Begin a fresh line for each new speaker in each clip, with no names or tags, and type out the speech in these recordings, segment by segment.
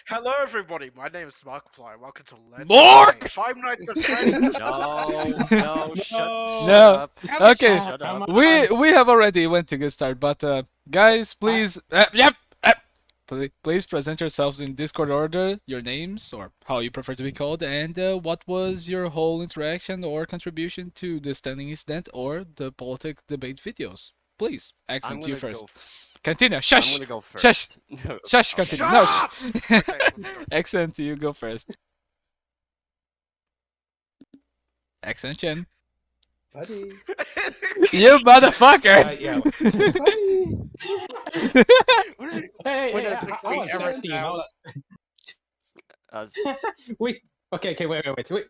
Hello, everybody. My name is Markiplier. Welcome to Let's
Mark!
Play Five Nights at Freddy's.
No, shut
No.
up.
Okay.
Shut up.
We have already went to get started, but guys, please, please present yourselves in Discord order, your names or how you prefer to be called, and what was your whole interaction or contribution to the Standing Incident or the Politic Debate videos. Please,
I'm
accent you
gonna go.
first. Cantina,
I'm
shush,
gonna go
shush,
first. No.
shush,
Okay.
Cantina,
Shut
no,
up! Okay, let's go.
accent, you go first. Accent Chen.
Buddy.
You motherfucker!
Yeah.
Buddy. Hey,
Windows
I
XP
was
error
16.
down.
Uh,
Okay, wait.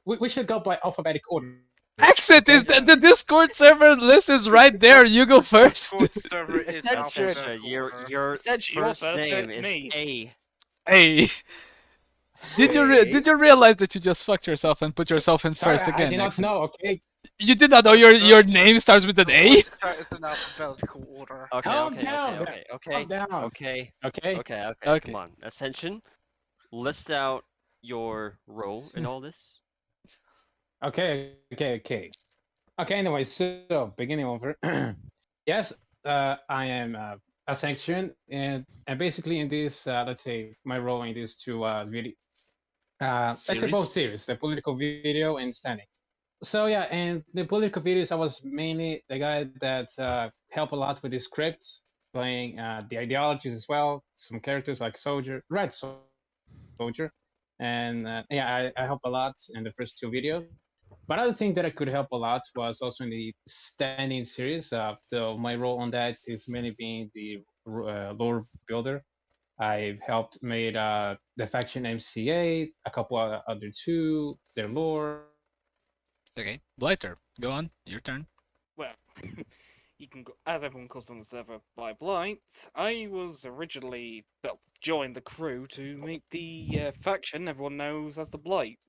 We should go by alphabetic order.
Accent is the Discord server list is right there. You go first.
Discord server is
Attention,
alphabetical
your
order.
your
Essentially, you're
first
first, then
name
it's
is
me.
A.
Hey, did you realize that you just fucked yourself and put yourself in
Sorry,
first
I
again?
did not
Accent?
know. Okay,
You did not know your name starts with an
The
A.
voice chat is in alphabetical order.
Okay,
calm
okay,
down.
okay, okay,
Calm down.
okay,
Okay.
okay.
Okay.
Come on, attention. List out your role in all this.
Okay. Anyway, so beginning over. Yes, I am a section, and basically in this, let's say my role in these two video, let's say both series, the political video and standing. So yeah, and the political videos, I was mainly the guy that helped a lot with the script, playing the ideologies as well, some characters like Red Soldier, and I helped a lot in the first two videos. But other thing that I could help a lot was also in the standing series. My role on that is mainly being the lore builder. I've helped made the faction MCA, a couple other two, their lore.
Okay, Blighter, go on. Your turn.
Well, you can, as everyone calls on the server, by Blight. I was originally, joined the crew to make the faction everyone knows as the Blight.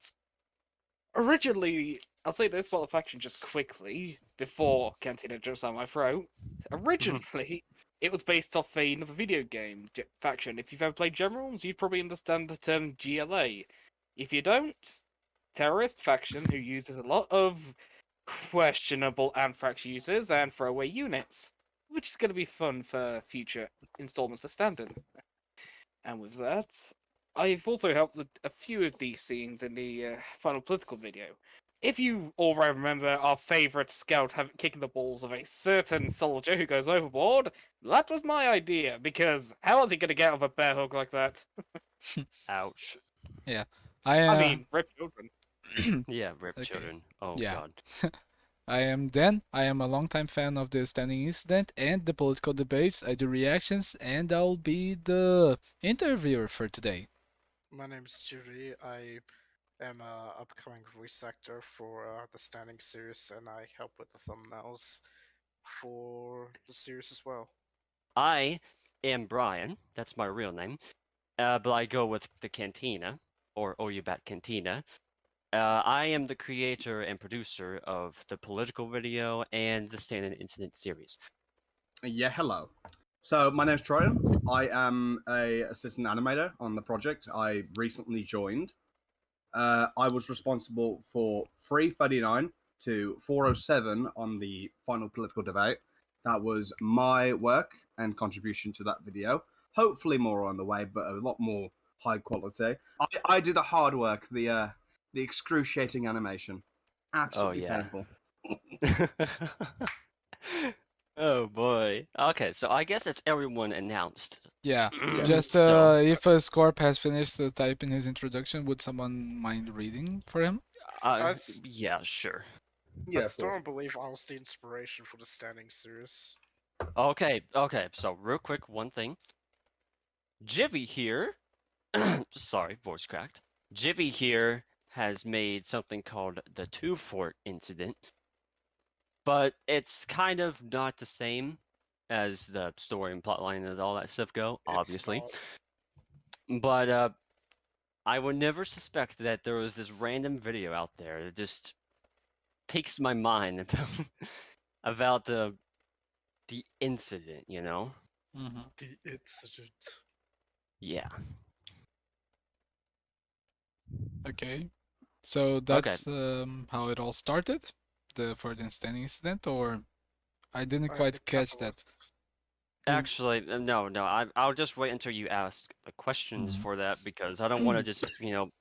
Originally, I'll say this about the faction just quickly, before Cantina jumps down my throat. Originally, it was based off another video game faction. If you've ever played Generals, you'd probably understand the term GLA. If you don't, terrorist faction who uses a lot of questionable Anthrax users and throwaway units, which is going to be fun for future installments of Standin. And with that, I've also helped with a few of these scenes in the final political video. If you all remember our favourite scout kicking the balls of a certain soldier who goes overboard, that was my idea, because how was he going to get out of a bear hug like that?
Ouch.
I mean, rip children.
Yeah, rip
Okay.
children. Oh
Yeah.
god.
I am Dan. I am a longtime fan of the Standing Incident and the political debates. I do reactions, and I'll be the interviewer for today.
My name is Judy. I am a upcoming voice actor for the Standing series, and I help with the thumbnails for the series as well.
I am Brian. That's my real name. But I go with the Cantina or Oyu'baat Cantina. I am the creator and producer of the political video and the Standin Incident series.
Yeah, hello. So my name's Troyan. I am a assistant animator on the project. I recently joined. I was responsible for 339 to 407 on the final political debate. That was my work and contribution to that video. Hopefully more on the way, but a lot more high quality. I do the hard work, the excruciating animation. Absolutely
yeah.
painful.
Oh boy. Okay, so I guess it's everyone announced.
Yeah,
Yeah.
just
So-
if Scorp has finished typing his introduction, would someone mind reading for him?
Yeah, sure.
I still don't believe I was the inspiration for the Standing series.
Okay. So real quick, one thing. Jivy here. Sorry, voice cracked. Jivy here has made something called the Two Fort Incident, but it's kind of not the same as the story and plotline and all that stuff go, obviously. But I would never suspect that there was this random video out there that just piques my mind about the incident, you know?
Mm-hmm.
The incident.
Yeah.
Okay. So
Okay.
that's how it all started, for the Standin Incident, or I didn't quite
The
catch that.
catalyst.
Actually, no. I'll just wait until you ask the questions
Mhm.
for that because I don't want to just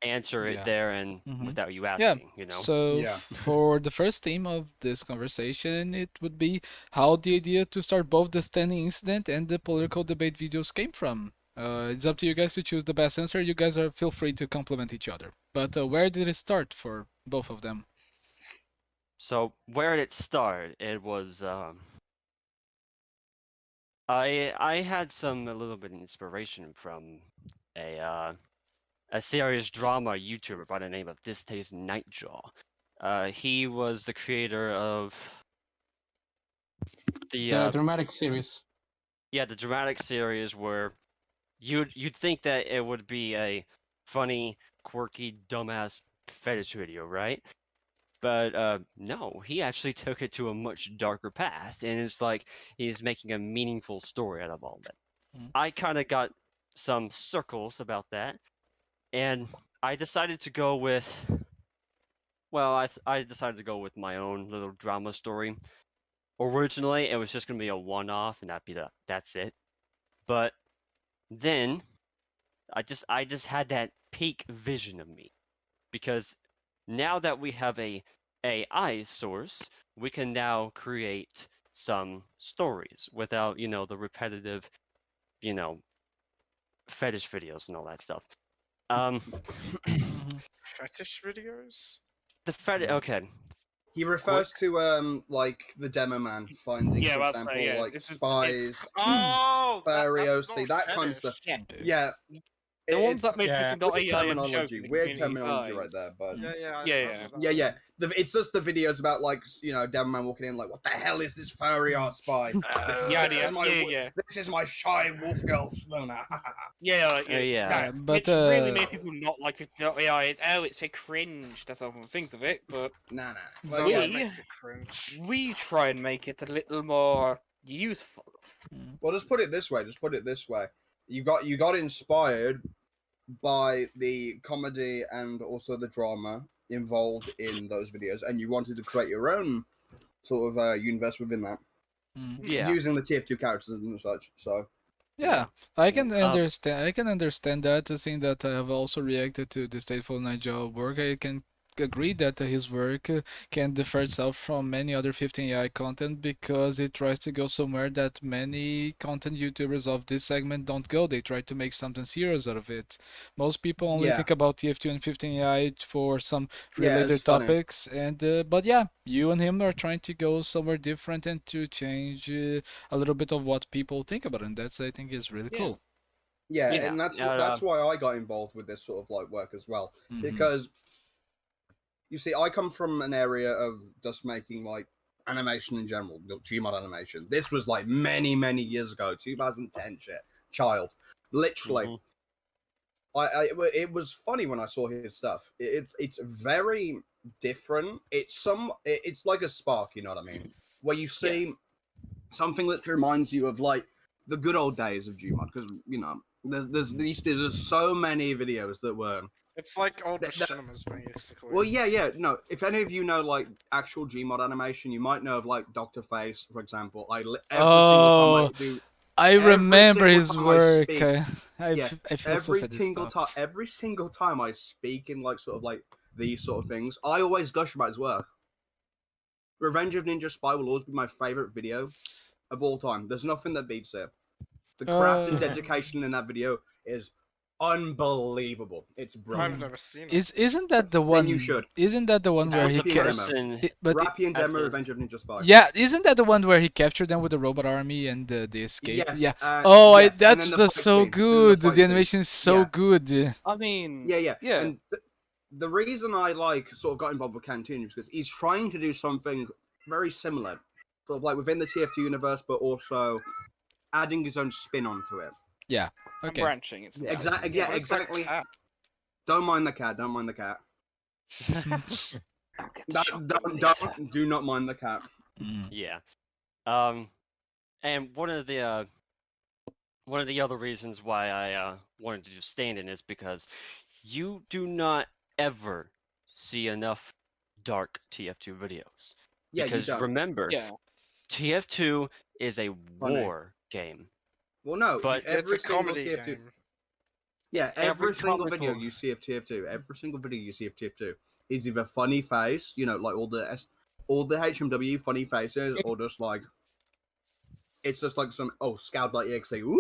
answer it
Yeah.
there and
Mhm.
without you
Yeah.
asking.
So
Yeah.
for the first theme of this conversation, it would be how the idea to start both the Standing Incident and the political debate videos came from. It's up to you guys to choose the best answer. You guys feel free to complement each other. But where did it start for both of them?
So where did it start? It was I had a little bit of inspiration from a serious drama YouTuber by the name of This Taste Nightjaw. He was the creator of the
The dramatic series.
the dramatic series where you'd think that it would be a funny, quirky, dumbass fetish video, right? But no, he actually took it to a much darker path, and it's like he's making a meaningful story out of all of it.
Mm.
I kind of got some circles about that, and I decided to go with I decided to go with my own little drama story. Originally, it was just gonna be a one-off, and that's it. But then I just had that peak vision of me because now that we have a AI source, we can now create some stories without the repetitive you know fetish videos and all that stuff. Um,
Mhm.
Fetish videos?
the fetish. Okay,
He refers to like the demo man finding,
Yeah,
for
that's
example, like
this is
spies,
Oh,
furry
that's
OC,
not
that kind of stuff.
fetish.
yeah.
Okay.
Yeah,
The ones that
it's
made
Yeah.
fishing.ai have been joking the
weird
community
terminology right
size.
there, but
Mm.
Yeah, I
Yeah,
remember
yeah.
that.
yeah, yeah. It's just the videos about like demo man walking in like, what the hell is this furry art spy?
Yeah,
This
yeah,
is my
yeah.
this is my shy wolf girl schooner.
Yeah,
yeah.
No,
Yeah, but
which really made people not like fishing.ai is it's a cringe. That's all everyone thinks of it, but
Nah.
So
But yeah,
what makes it cringe?
we try and make it a little more useful.
Mm.
well, just put it this way. You got inspired by the comedy and also the drama involved in those videos, and you wanted to create your own sort of universe within that,
Mm.
Yeah.
using the TF2 characters and such. So
Yeah, I can
Um,
understand. I can understand that. Seeing that I have also reacted to the Stateful Nigel work, I can agree that his work can differ itself from many other 15AI content because it tries to go somewhere that many content YouTubers of this segment don't go. They try to make something serious out of it. Most people only
yeah,
think about TF2 and 15AI for some
yeah, it's
related
funny.
topics, and but yeah, you and him are trying to go somewhere different and to change a little bit of what people think about it, and that's I think is really
Yeah.
cool.
Yeah,
Yeah,
and that's
uh,
why I got involved with this sort of like work as well,
Mhm.
because you see, I come from an area of just making like animation in general, Gmod animation. This was like many years ago, 2010 shit, child, literally.
mhm.
It was funny when I saw his stuff. It's very different. It's like a spark, you know what I mean? Where you see something that reminds you of like the good old days of Gmod, because there's so many videos that were
It's like old
that,
machinimas, basically.
well, yeah. No, if any of you know like actual Gmod animation, you might know of like Doctor Face, for example. Every single time I
Oh,
do,
I
every
remember
single
his
time I
work.
speak,
I
yeah,
I feel so sad he stopped.
every single time I speak in like sort of like these sort of things, I always gush about his work. Revenge of Ninja Spy will always be my favorite video of all time. There's nothing that beats it. The craft and
Uh,
dedication in that video is unbelievable. It's
I've
brilliant.
never seen it.
isn't that the
Then you
one?
should.
Isn't that the one
It's
where
As
he
a
Rappy and Demo.
person,
but
Rappy and
as
Demo,
a
Revenge of Ninja Spy.
yeah, isn't that the one where he captured them with the robot army and they escaped?
Yes.
Yeah. Oh,
yes. And
that's
then the
just
fight
so
scene. And then
good. The
fight scene.
animation is so
Yeah.
good.
I mean,
Yeah.
yeah.
And the reason I like sort of got involved with Cantina is because he's trying to do something very similar, sort of like within the TF2 universe, but also adding his own spin onto it.
Yeah.
I'm
Okay.
branching. It's
Exactly.
yeah.
Yeah.
What is that
Exactly.
cat?
Don't mind the cat. Don't mind the cat.
I'll get the shotgun
Do not mind the cat.
Mm.
yeah. And one of the other reasons why I wanted to do stand-in is because you do not ever see enough dark TF2 videos.
Yeah,
Because
you don't.
remember,
Yeah.
TF2 is a war game.
Well, no,
But
It's
every
a
single
comedy
TF2.
game.
Yeah,
Every
every single video
comical-
you see of TF2, every single video you see of TF2 is either funny face, like all the HMW funny faces, or just like it's just like some Scout like EXE. Woo!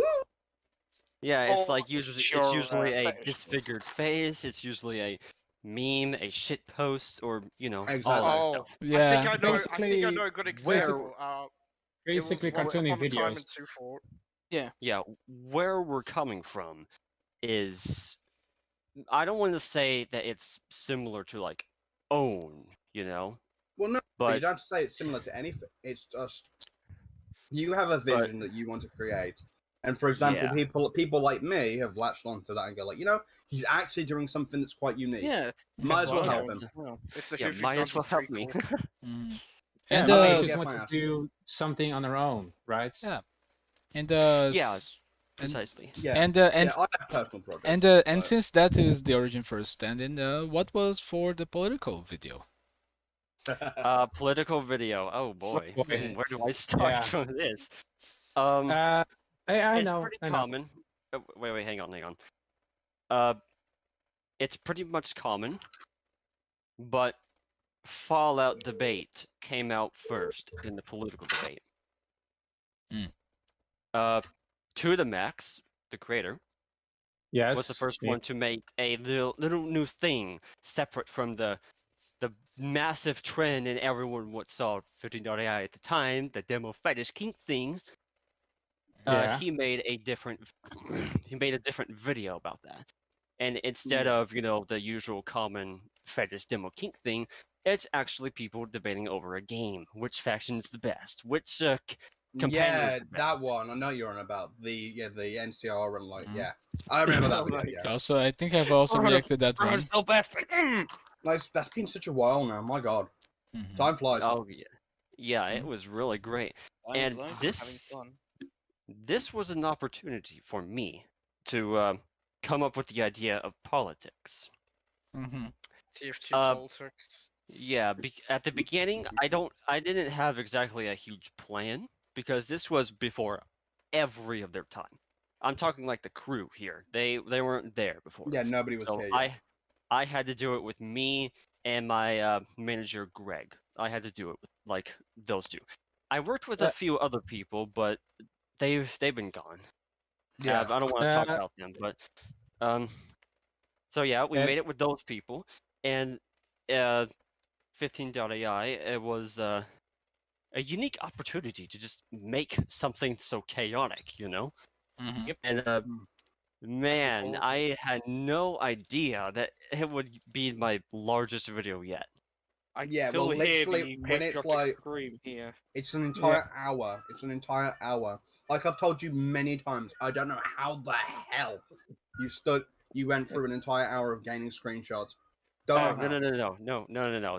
Yeah, it's
Or
like usually it's
your,
usually a
fetish.
disfigured face. It's usually a meme, a shit post, or all
Exactly.
that
Oh,
stuff.
I think
Yeah.
I know. I think I
Basically,
know a good
Where
example. It was
basically
Once
cartoony
Upon a Time in
videos.
2-4.
yeah, where we're coming from is I don't want to say that it's similar to like Own,
Well, no, you
but
don't have to say it's similar to anything. It's just you have a vision that you want to create, and for example,
yeah,
people like me have latched onto that and go like, he's actually doing something that's quite unique.
Yeah.
Might as well
Well,
help
yeah,
him.
well.
It's a
yeah,
Who've You
might
Done
as well
to
help me.
prequel.
Mhm.
Yeah,
And
but they
I'll
just
get
want
my
to
ass.
do something on their own, right?
yeah. And
Yeah,
and
precisely.
Yeah,
and
yeah, I have personal projects.
and
so-
since that is the origin for Standin, what was for the political video?
Political video. Oh boy,
boy.
where do I start
Yeah.
from this? Um,
I
it's
know.
pretty
I know.
common. Wait, hang on. Uh, it's pretty much common, but Fallout debate came out first in the political debate.
Mm.
To the Max, the creator,
Yes.
was the first
yeah.
one to make a little new thing separate from the massive trend and everyone what saw 15.ai at the time, the demo fetish kink thing.
Yeah.
He made a different video about that. And instead
Yeah.
of, the usual common fetish demo kink thing, it's actually people debating over a game. Which faction's the best? Which companion's
Yeah,
the best?
that one. I know you're on about the NCR and like
Mhm.
yeah, I remember that
Oh
video.
my
Yeah,
Also, I think I've also reacted that one.
Still best.
that's been such a while now. My God,
Mhm.
time flies.
Oh yeah. Yeah, it
Mhm.
was really great.
I'm
And
flying,
this-
having fun.
This was an opportunity for me to come up with the idea of politics.
Mhm.
TF2
Uh,
politics.
Yeah, at the beginning, I didn't have exactly a huge plan because this was before every of their time. I'm talking like the crew here. They weren't there before.
Yeah, nobody was
So
here yet.
I had to do it with me and my manager Greg. I had to do it with like those two. I worked with a few other people, but they've been gone.
Yeah,
I don't want to talk
Uh,
about them, but um. So yeah, we
Uh,
made it with those people, and 15.ai, it was a unique opportunity to just make something so chaotic,
Mhm.
Yep.
And
Mm.
man,
politics.
I had no idea that it would be my largest video yet.
I
Yeah,
still
well,
hear
literally,
the
when it's
patriotic
like-
scream here.
it's an entire hour. It's an entire hour. Like I've told you many times, I don't know how the hell you went through an entire hour of gaining screenshots. Don't know how.
No.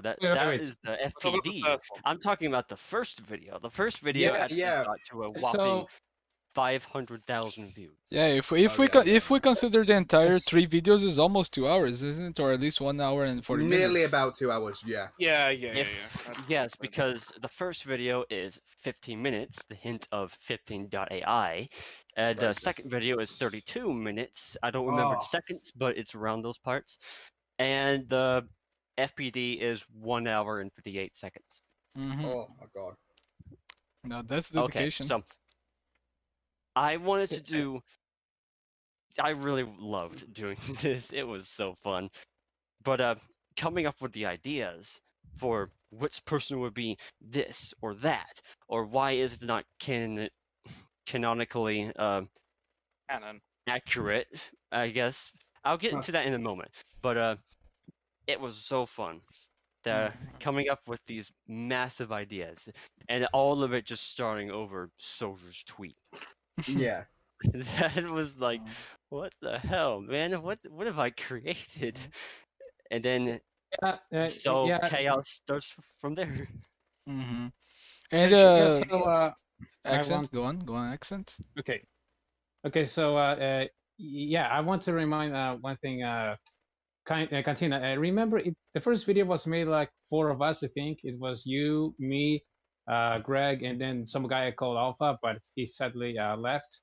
That
Wait,
that
wait.
is the
Let's talk about the
FPD.
first one.
I'm talking about the first video. The first video
Yeah,
actually
yeah.
got to a whopping
So
500,000 views.
Yeah, if
Oh, yeah,
if we consider the entire
Yes.
3 videos, is almost 2 hours, isn't it? Or at least 1 hour and 40
Nearly
minutes.
about 2 hours. Yeah.
Yeah.
Yes, because the first video is 15 minutes, the hint of 15.ai. And the
Right.
second video is 32 minutes. I don't remember
Oh.
the seconds, but it's around those parts. And the FPD is 1 hour and 58 seconds.
Mhm.
Oh my God.
Now that's
Okay,
dedication.
so I wanted
So-
to do. I really loved doing this. It was so fun. But coming up with the ideas for which person would be this or that, or why is it not canonically
Canon.
accurate, I guess. I'll get
Huh.
into that in a moment. But it was so fun. Coming up with these massive ideas, and all of it just starting over Soldier's tweet.
Yeah.
That was like, what the hell, man? What have I created? And then
yeah,
chaos starts from there.
Mhm.
yeah,
And
so
accent,
want-
go on, accent.
okay, so yeah, I want to remind one thing. Cantina, I remember the first video was made like 4 of us. I think it was you, me, Greg, and then some guy called Alpha, but he sadly left.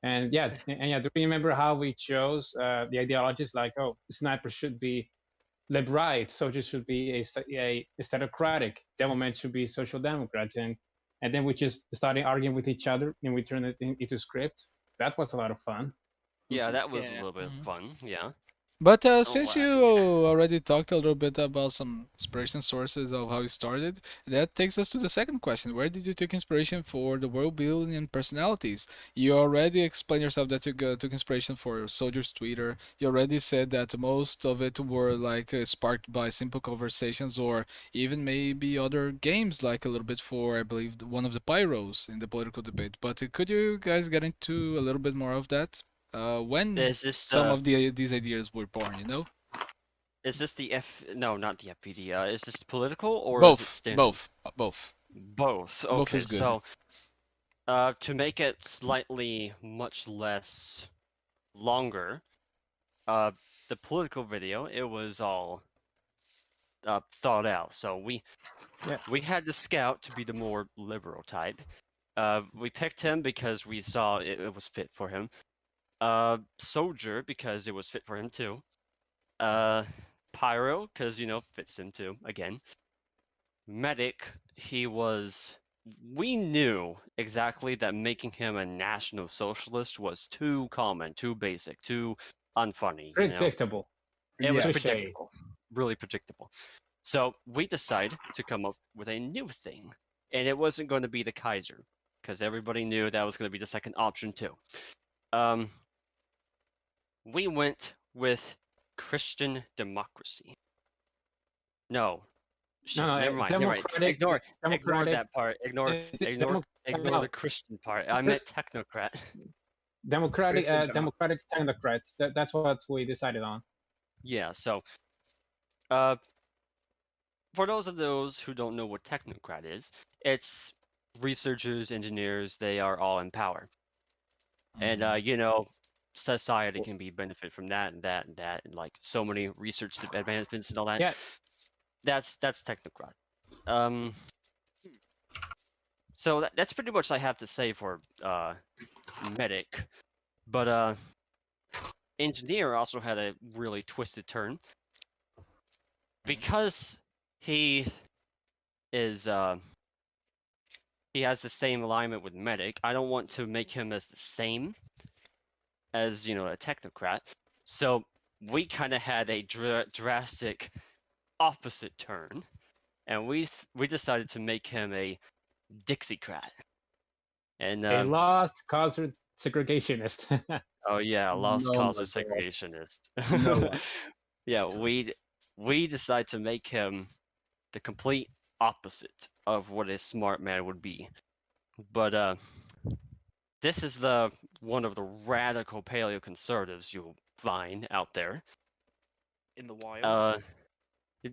And yeah, do you remember how we chose the ideologies? Like, oh, sniper should be left right, soldiers should be a statocratic, devilman should be social democrats, and then we just started arguing with each other and we turned it into script. That was a lot of fun.
Yeah, that was a
Yeah.
little bit fun. Yeah.
But
Oh,
since you already talked a little bit about some inspiration sources of how you started, that takes us to the second question. Where did you take inspiration for the world building and personalities? You already explained yourself that you took inspiration for Soldier's Twitter. You already said that most of it were like sparked by simple conversations or even maybe other games, like a little bit for, I believe, one of the Pyros in the political debate. But could you guys get into a little bit more of that? When
is this
some
the
of these ideas were born, you know?
is this the F? No, not the FPD. Is this political or is it
Both,
standing?
both.
Both.
Both
Okay,
is good.
so to make it slightly much less longer, the political video, it was all thought out. So we had the scout to be the more liberal type. We picked him because we saw it was fit for him. Soldier because it was fit for him too. Pyro because fits him too. Again, medic. We knew exactly that making him a national socialist was too common, too basic, too unfunny.
Predictable.
It was
Yeah.
Touche.
predictable, really predictable. So we decided to come up with a new thing, and it wasn't going to be the Kaiser, because everybody knew that was going to be the second option too. We went with Christian democracy. No, shit,
No,
never mind.
democratic,
Ignore
democratic,
that part. Ignore
no,
the Christian part. I meant technocrat.
democratic,
Christian
democratic technocrats. That's what we decided on.
Yeah. So, for those who don't know what technocrat is, it's researchers, engineers. They are all in power, and society can be benefit from that and that and that, and like so many research advancements and all that.
Yeah.
That's technocrat. So that's pretty much I have to say for medic, but engineer also had a really twisted turn because he is he has the same alignment with medic. I don't want to make him as the same as a technocrat, so we kind of had a drastic opposite turn, and we decided to make him a Dixiecrat. And
A lost cause segregationist.
oh yeah, lost
No,
cause
my
of
God.
segregationist.
No way.
Yeah, we decide to make him the complete opposite of what a smart man would be. But this is one of the radical paleoconservatives you'll find out there.
In the wild.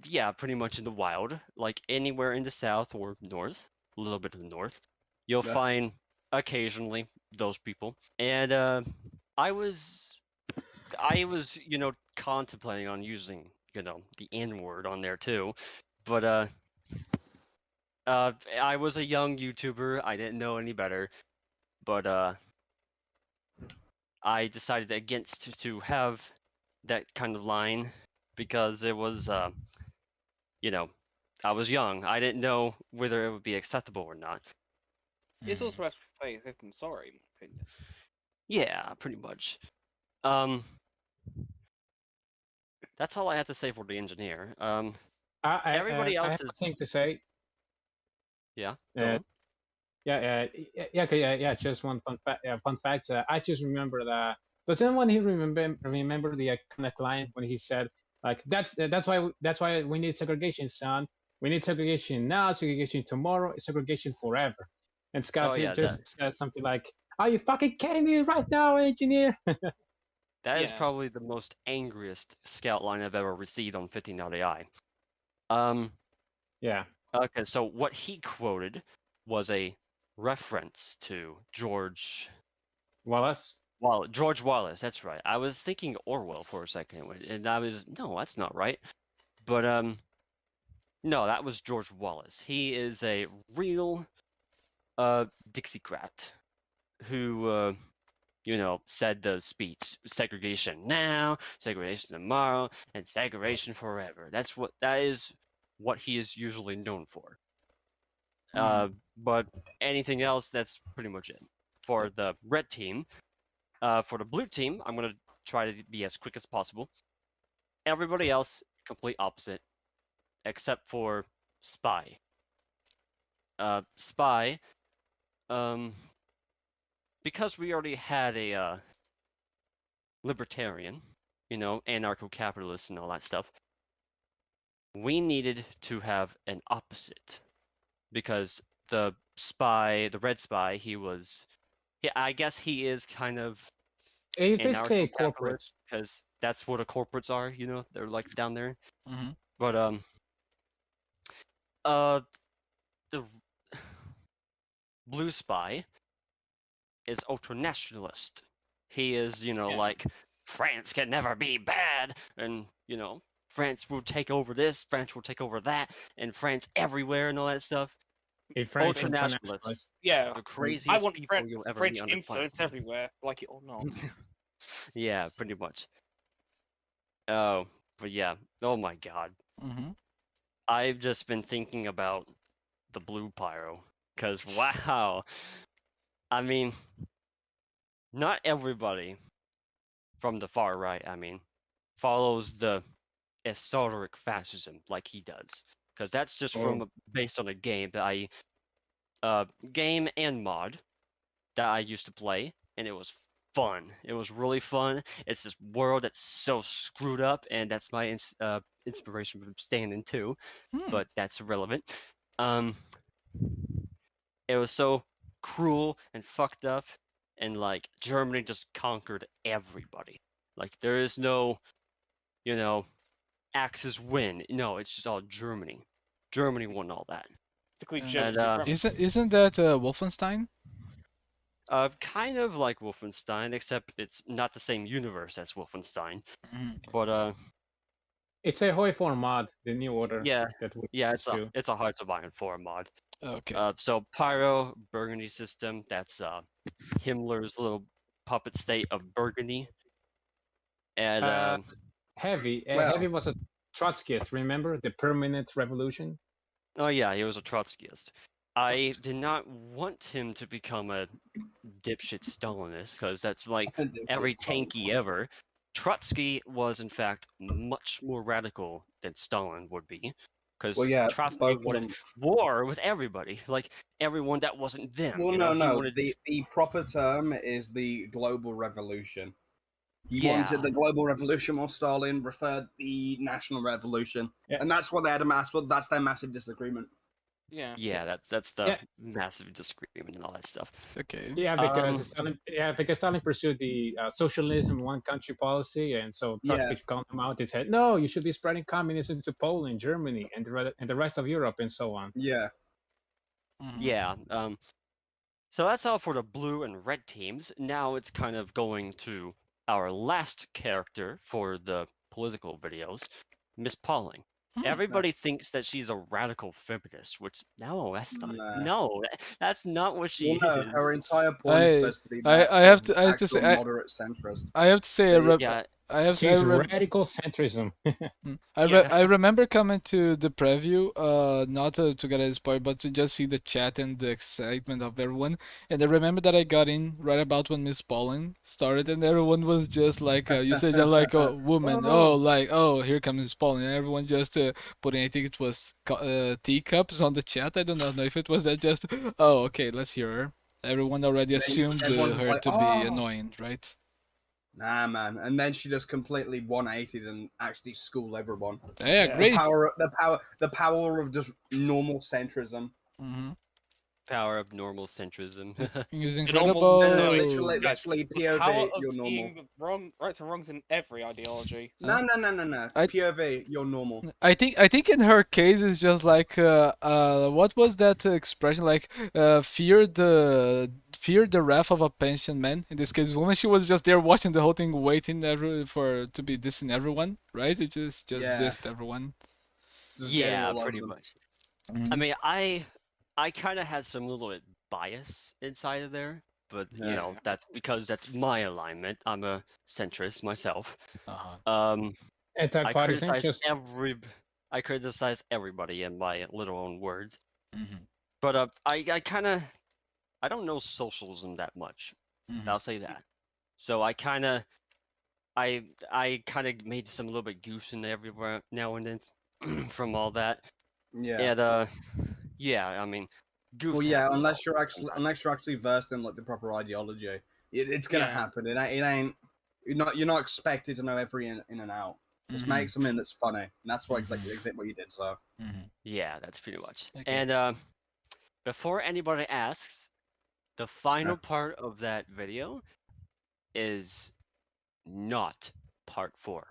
Yeah, pretty much in the wild, like anywhere in the south or north, a little bit of the north, you'll
Yeah.
find occasionally those people. And I was contemplating on using the N word on there too, but I was a young YouTuber. I didn't know any better, but I decided against to have that kind of line because it was I was young. I didn't know whether it would be acceptable or not.
It's also best for faith, isn't sorry, in my opinion.
Yeah, pretty much. That's all I have to say for the engineer. Everybody
I
else
have
is
a thing to say.
yeah. Go on.
Yeah. Just one fun fact. I just remember that. Does anyone here remember the iconic line when he said, like, that's why we need segregation, son. We need segregation now, segregation tomorrow, segregation forever. And Scott
Oh, yeah,
just says something like, "Are you fucking kidding me right now, engineer?"
That is
Yeah.
probably the most angriest scout line I've ever received on 15.ai.
Yeah.
Okay, so what he quoted was a reference to George
Wallace.
George Wallace. That's right. I was thinking Orwell for a second, and I was no, that's not right. But no, that was George Wallace. He is a real Dixiecrat who said the speech: segregation now, segregation tomorrow, and segregation forever. That is what he is usually known for. But anything else, that's pretty much it. For the red team, for the blue team, I'm gonna try to be as quick as possible. Everybody else, complete opposite, except for Spy. Spy, because we already had a libertarian, anarcho-capitalist and all that stuff, we needed to have an opposite. Because the red spy, I guess he is kind of
He's basically a corporate.
anarcho-capitalist, because that's what the corporates are, they're like down there.
Mm-hmm.
But the blue spy is ultra-nationalist. He is, like, France can never be bad, and, France will take over this, France will take over that, and France everywhere and all that stuff.
A French
Ultra-nationalist.
internationalist.
Yeah,
The craziest
I want
people you'll ever
French
meet on the planet.
influence everywhere, like it or not.
Yeah, pretty much. Oh, but yeah. Oh my god.
Mm-hmm.
I've just been thinking about the blue pyro. Because, wow. I mean, not everybody from the far right, follows the esoteric fascism like he does. Because that's just based on a game that game and mod that I used to play, and it was fun. It was really fun. It's this world that's so screwed up, and that's my inspiration from Standin too, but that's irrelevant. It was so cruel and fucked up, and like Germany just conquered everybody. Like there is no, Axis win. No, it's just all Germany. Germany won all that.
Isn't that Wolfenstein?
Kind of like Wolfenstein, except it's not the same universe as Wolfenstein. But
it's a Hoi 4 mod, the new order.
Yeah,
that
it's a Hearts of Iron 4 mod.
Okay.
So Pyro Burgundy system. That's Himmler's little puppet state of Burgundy. And
Heavy. Heavy was a Trotskyist. Remember the permanent revolution?
Oh yeah, he was a Trotskyist. I did not want him to become a dipshit Stalinist, because that's like every tanky ever. Trotsky was, in fact, much more radical than Stalin would be, because Trotsky wanted war with everybody, like everyone that wasn't them.
Well, the proper term is the global revolution. He wanted the global revolution, while Stalin preferred the national revolution, and that's what they had that's their massive disagreement.
Yeah, that's the massive disagreement and all that stuff.
Okay.
Yeah, because Stalin pursued the socialism one country policy, and so Trotsky called him out and said, "No, you should be spreading communism to Poland, Germany, and the rest of Europe, and so on."
Yeah.
Yeah. So that's all for the blue and red teams. Now it's kind of going to our last character for the political videos, Miss Pauling. Everybody thinks that she's a radical feminist, which that's not what she is.
Her entire point is supposed to be
I have to say
moderate centrist.
I have to say
she's radical centrism.
I remember coming to the preview, not to get a spoiler, but to just see the chat and the excitement of everyone. And I remember that I got in right about when Miss Pauling started, and everyone was just like, you said like a woman, here comes Miss Pauling, and everyone just putting, I think it was teacups on the chat. I do not know if it was that just, okay, let's hear her. Everyone already assumed her to be annoying, right?
Nah, man. And then she just completely 180'd and actually schooled everyone.
Yeah, great.
The power of just normal centrism.
Power of normal centrism.
It's incredible.
Literally POV, you're normal.
Rights and wrongs in every ideology.
No. POV, you're normal.
I think in her case it's just like what was that expression, like fear fear the wrath of a pension man. In this case, woman, she was just there watching the whole thing, waiting for to be dissing everyone, right? It just
Yeah.
dissed everyone.
Just getting
Yeah,
all over
pretty
them.
much. I
Mhm.
mean, I kind of had some little bit bias inside of there, but you
Yeah.
know that's because that's my alignment. I'm a centrist myself.
Uh-huh.
I
Anti-partisan,
criticize
just
I criticize everybody in my little own words.
Mhm.
But I kind of I don't know socialism that much.
Mhm.
I'll say that. So I kind of made some little bit goose in everywhere now and then from all that.
Yeah.
And yeah, I mean,
Well,
goofs
yeah,
happens all
unless you're actually versed in like the proper ideology, it's gonna
Yeah.
happen. It ain't. You're not expected to know every in and out. Just make something that's funny, and that's what exactly what you did. So
Mhm.
Yeah, that's pretty much.
Okay.
And before anybody asks, the final part of that video is not part 4.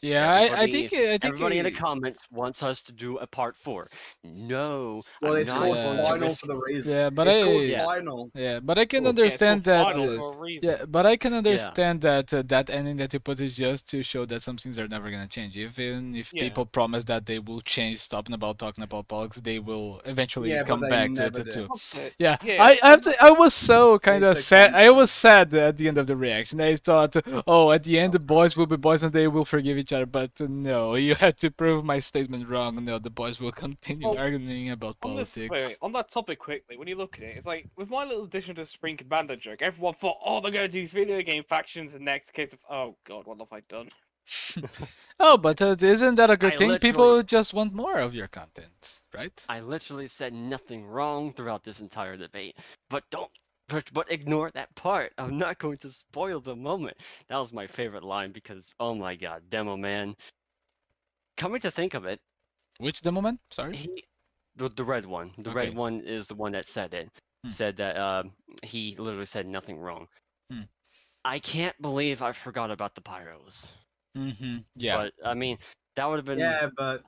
Yeah, I think
Everybody in the comments wants us to do a part 4. No,
well,
I'm
it's
not
called
going to
final
risk.
for the reason.
yeah, but
It's called
Yeah.
final.
yeah, but I can
Oh.
Yeah, it's
understand
called
that.
final for a reason.
Yeah, but I can understand that that ending that you put is just to show that some things are never gonna change. Even if
Yeah.
people promise that they will change, stopping about talking about politics, they will eventually
Yeah, but
come
they
back to
never
it
do.
too.
That's it.
Yeah,
Yeah.
I have to, I was so kind of
It's a
sad. I
concept.
was sad at the end of the reaction. I thought, oh, at the end the boys will be boys and they will forgive each other. But no, you had to prove my statement wrong. No, the boys will continue
Well,
arguing about
On this, wait,
politics.
on that topic quickly, when you look at it, it's like with my little addition to the Spring Commander joke, everyone thought, oh, they're going to use video game factions, and next case of, oh god, what have I done?
Oh, but isn't that a good
I
thing?
literally-
People just want more of your content, right?
I literally said nothing wrong throughout this entire debate, but but ignore that part. I'm not going to spoil the moment. That was my favorite line because oh my god, Demo Man. Coming to think of it,
Which demo man? Sorry.
the red one. The
Okay.
red one is the one that said it.
Hmm.
Said that he literally said nothing wrong.
Hmm.
I can't believe I forgot about the pyros.
Mm-hmm. Yeah.
But I mean, that would have been
Yeah, but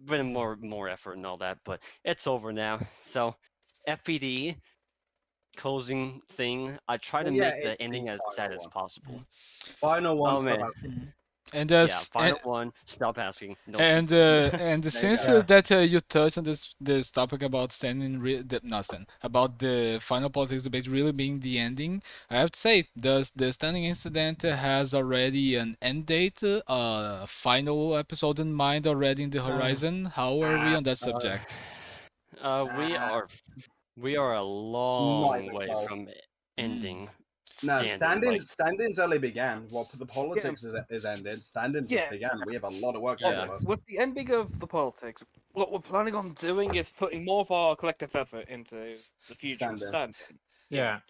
been more effort and all that, but it's over now. So FPD closing thing. I try to
Well, yeah,
make the
it's the
ending as sad
final
as
one.
possible.
final one.
Oh
Stop
man.
asking.
And
Yeah, final one. Stop asking. No
and
secrets.
and since
go.
that you touched on this topic about not Stan, about the final politics debate really being the ending, I have to say the Standing Incident has already an end date, a final episode in mind already in the horizon. How are we on that subject?
We
Ah.
are a
Not
long
even
way
close.
from ending.
No,
Standing.
standings only began. Well, the politics is ended. Standing just
Yeah.
began. We have a lot of work
Yeah.
ahead of us.
With the ending of the politics, what we're planning on doing is putting more of our collective effort into the future of
Standing.
standing.
yeah.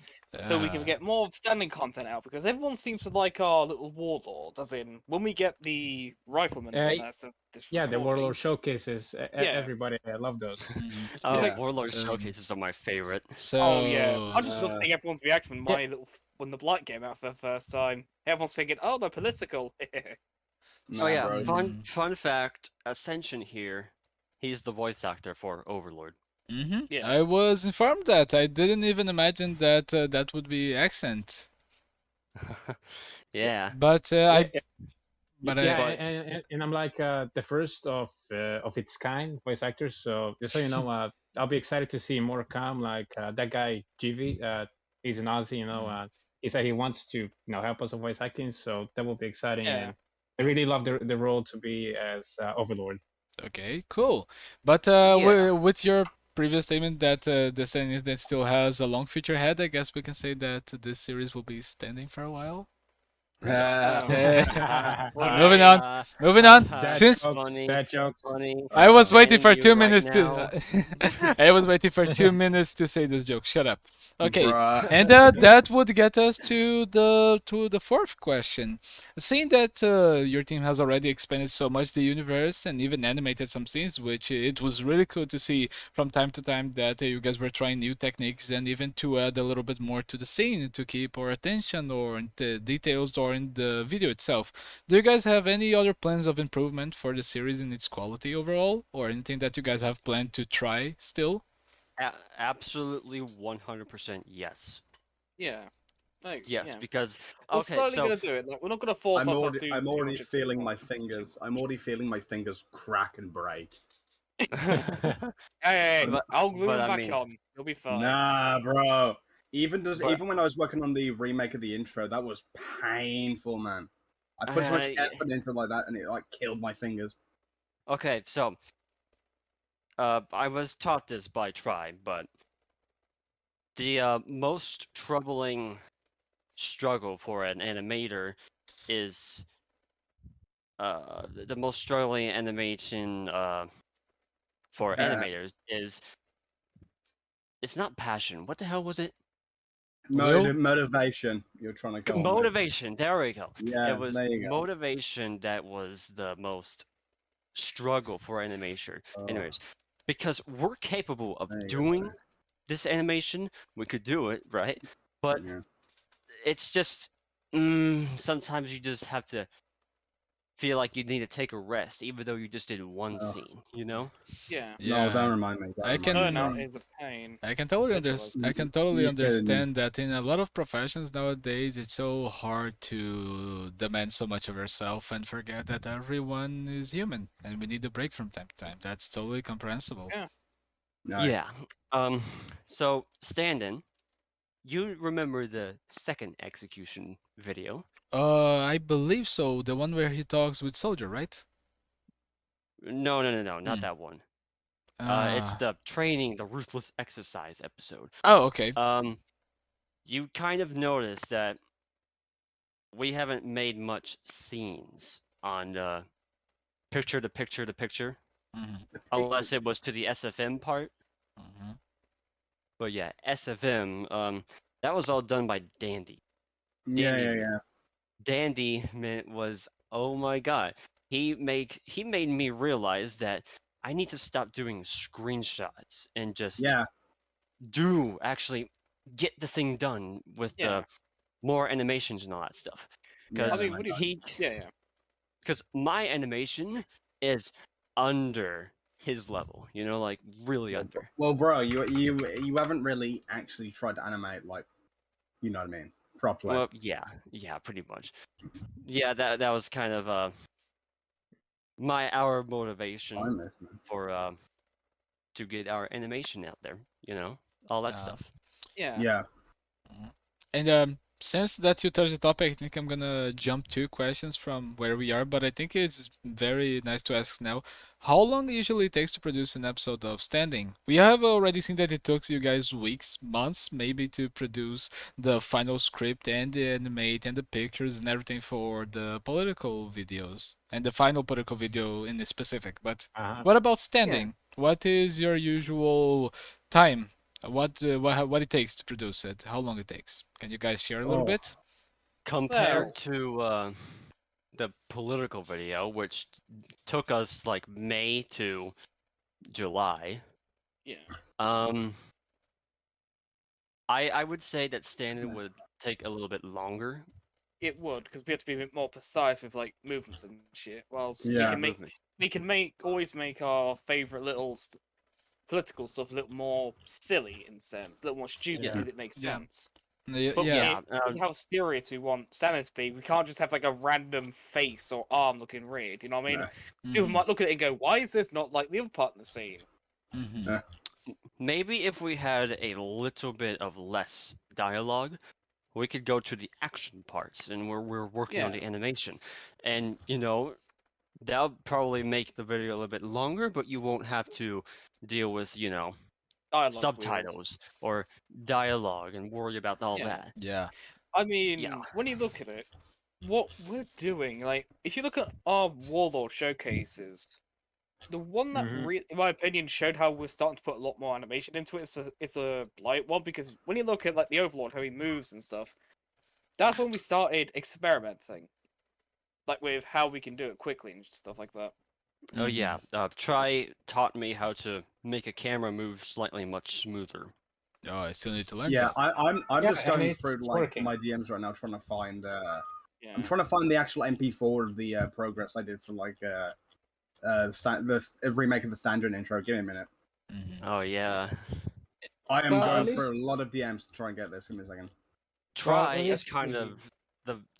So we can get more standing content out because everyone seems to like our little warlords. As in, when we get the rifleman
Uh,
on this
Yeah, the
recording,
Warlord showcases.
Yeah.
Everybody, I love those.
Oh,
Yeah.
Warlord
So-
showcases are my favorite.
So
oh yeah, I just love
Uh,
seeing everyone's reaction when when the Blight came out for the first time. Everyone's thinking, "Oh, they're political."
Nah,
Oh yeah,
bro.
fun fact. Ascension here. He's the voice actor for Overlord.
Yeah.
I was informed that. I didn't even imagine that that would be accent.
Yeah.
But
Yeah,
but
yeah,
I
and I'm like the first of its kind voice actors. So just so you know, I'll be excited to see more come. Like that guy GV, he's an Aussie. He said he wants to help us with voice acting. So that will be exciting.
Yeah.
And I really love the role to be as Overlord.
Okay, cool. But
Yeah.
with your previous statement that the Standing Incident still has a long future ahead, I guess we can say that this series will be standing for a while. Moving on. Moving on. Since
Dad jokes.
Funny.
I was waiting for
Telling you
2 minutes
right
to. I was waiting for 2 minutes to say this joke. Shut up. Okay,
Bruh.
and that would get us to the fourth question. Seeing that your team has already expanded so much the universe and even animated some scenes, which it was really cool to see from time to time that you guys were trying new techniques and even to add a little bit more to the scene to keep our attention or in the details or in the video itself. Do you guys have any other plans of improvement for the series in its quality overall, or anything that you guys have planned to try still?
Absolutely 100% yes.
Yeah. Like,
Yes,
yeah.
because
We're
okay,
slowly
so
gonna do it. Like, we're not gonna force ourselves to do
I'm
too
already
much at too
feeling my
much.
fingers. I'm already feeling my fingers crack and break.
Hey,
But,
I'll glue
but
them
I
back
mean,
on. You'll be fine.
nah, bro.
but
Even when I was working on the remake of the intro, that was painful, man. I put so much
I
effort into like that, and it like killed my fingers.
okay, so I was taught this by Tribe, but the most troubling struggle for an animator is the most struggling animation for
Uh,
animators is it's not passion. What the hell was it?
Will?
motivation. You're trying to go on with.
Motivation. There we go. It
Yeah,
was
there you go.
motivation that was the most struggle for animation.
Oh,
Anyways, because we're capable of
there you go,
doing this animation, we could do it, right? But
buddy. Yeah.
it's just sometimes you just have to feel like you need to take a rest, even though you just did one
Oh,
scene. You know?
Yeah.
no, don't
Yeah.
remind me. Don't
I
remind me, bro.
Burnout
can
is a pain.
I can totally
Literally.
I can totally
You kidding me?
understand that in a lot of professions nowadays it's so hard to demand so much of yourself and forget that everyone is human and we need a break from time to time. That's totally comprehensible.
Yeah.
No.
Yeah. Um. So Standin, you remember the second execution video?
I believe so. The one where he talks with Soldier, right?
No, not
Hmm.
that one. It's
Ah.
the training, the ruthless exercise episode.
Oh, okay.
You kind of noticed that we haven't made much scenes on picture to picture to picture,
Hmm.
unless it was to the SFM part.
Hmm.
But yeah, SFM, that was all done by Dandy.
Yeah, yeah,
Dandy,
yeah.
Dandy was, oh my god, he made me realize that I need to stop doing screenshots and just
Yeah.
actually get the thing done with
Yeah.
more animations and all that stuff.
I
Yeah,
Because
mean,
my
what do you?
God.
Yeah.
because my animation is under his level, you know, like really under.
Well, bro, you haven't really actually tried to animate like, you know what I mean, properly.
Well, yeah, pretty much. Yeah, that was kind of our
I
motivation
miss, man.
for to get our animation out there, you know, all that
Uh,
stuff.
Yeah.
Yeah.
Mhm. And since that you touched the topic, I think I'm gonna jump two questions from where we are, but I think it's very nice to ask now. How long it usually takes to produce an episode of Standing? We have already seen that it took you guys weeks, months, maybe to produce the final script and the animate and the pictures and everything for the political videos and the final political video in specific. But what about Standing? What is your usual time? What it takes to produce it? How long it takes? Can you guys share a little
Oh,
bit?
Compared
Well.
to the political video, which took us like May to July,
Yeah.
um, I would say that Standing would take a little bit longer.
It would, because we have to be a bit more precise with like movements and shit. Whilst
Yeah.
Movement.
we can always make our favorite little political stuff a little more silly in a sense, a little more stupid
Yeah.
because it makes
Yeah.
sense. But
Yeah.
because of how serious we want Standing to be, we can't just have like a random face or arm looking weird. You know what I mean?
No.
People might look at it and go, "Why is this not like the other part in the scene?"
Mhm.
Maybe if we had a little bit of less dialogue, we could go to the action parts and we're working on
Yeah.
the animation. And you know, that'll probably make the video a little bit longer, but you won't have to deal with, you know,
Dialogue wheels.
subtitles or dialogue and worry about all
Yeah.
that.
Yeah.
I mean,
Yeah.
when you look at it, what we're doing, like, if you look at our Warlord showcases, the one that,
Mhm.
in my opinion, showed how we're starting to put a lot more animation into it is a Blight one, because when you look at like the Overlord, how he moves and stuff, that's when we started experimenting, like with how we can do it quickly and stuff like that.
Oh yeah. Try taught me how to make a camera move slightly much smoother.
Oh, I still need to learn
Yeah,
that.
I'm
Yeah,
just
and
going
it's
through like
working.
my DMs right now trying to find
Yeah.
I'm trying to find the actual MP4 of the progress I did for like the remake of the Standard intro. Give me a minute.
Mhm.
Oh yeah.
I am
Well, at
going
least-
through a lot of DMs to try and get this. Give me a second.
Try
at
is
least
kind
we-
of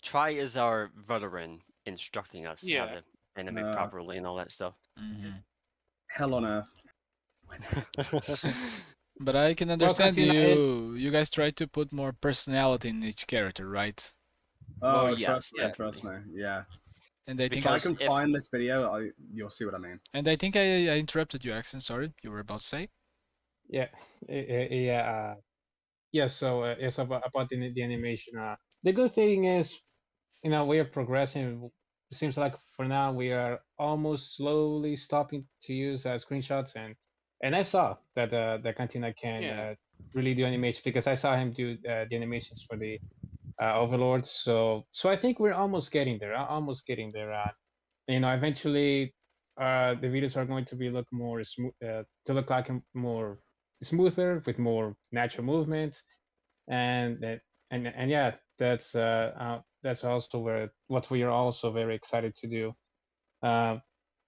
Try is our veteran instructing us how
Yeah.
to animate properly and all that stuff.
Hell on earth.
But I can understand
Cantina,
you guys try to put more personality in each character, right?
Oh,
Well, yes,
trust me,
definitely.
trust me. Yeah.
And I think
If I
Because
can find this video, you'll see what I mean.
I interrupted you, Axon. Sorry, you were about to say.
Yeah, yeah, yeah. So it's about the animation. The good thing is, we are progressing. It seems like for now we are almost slowly stopping to use screenshots, and I saw that the Cantina can
Yeah.
really do animation because I saw him do the animations for the Overlord. So I think we're almost getting there. Almost getting there. Eventually, the videos are going to be look more smooth, to look like more smoother with more natural movement, and and yeah, that's also what we are also very excited to do.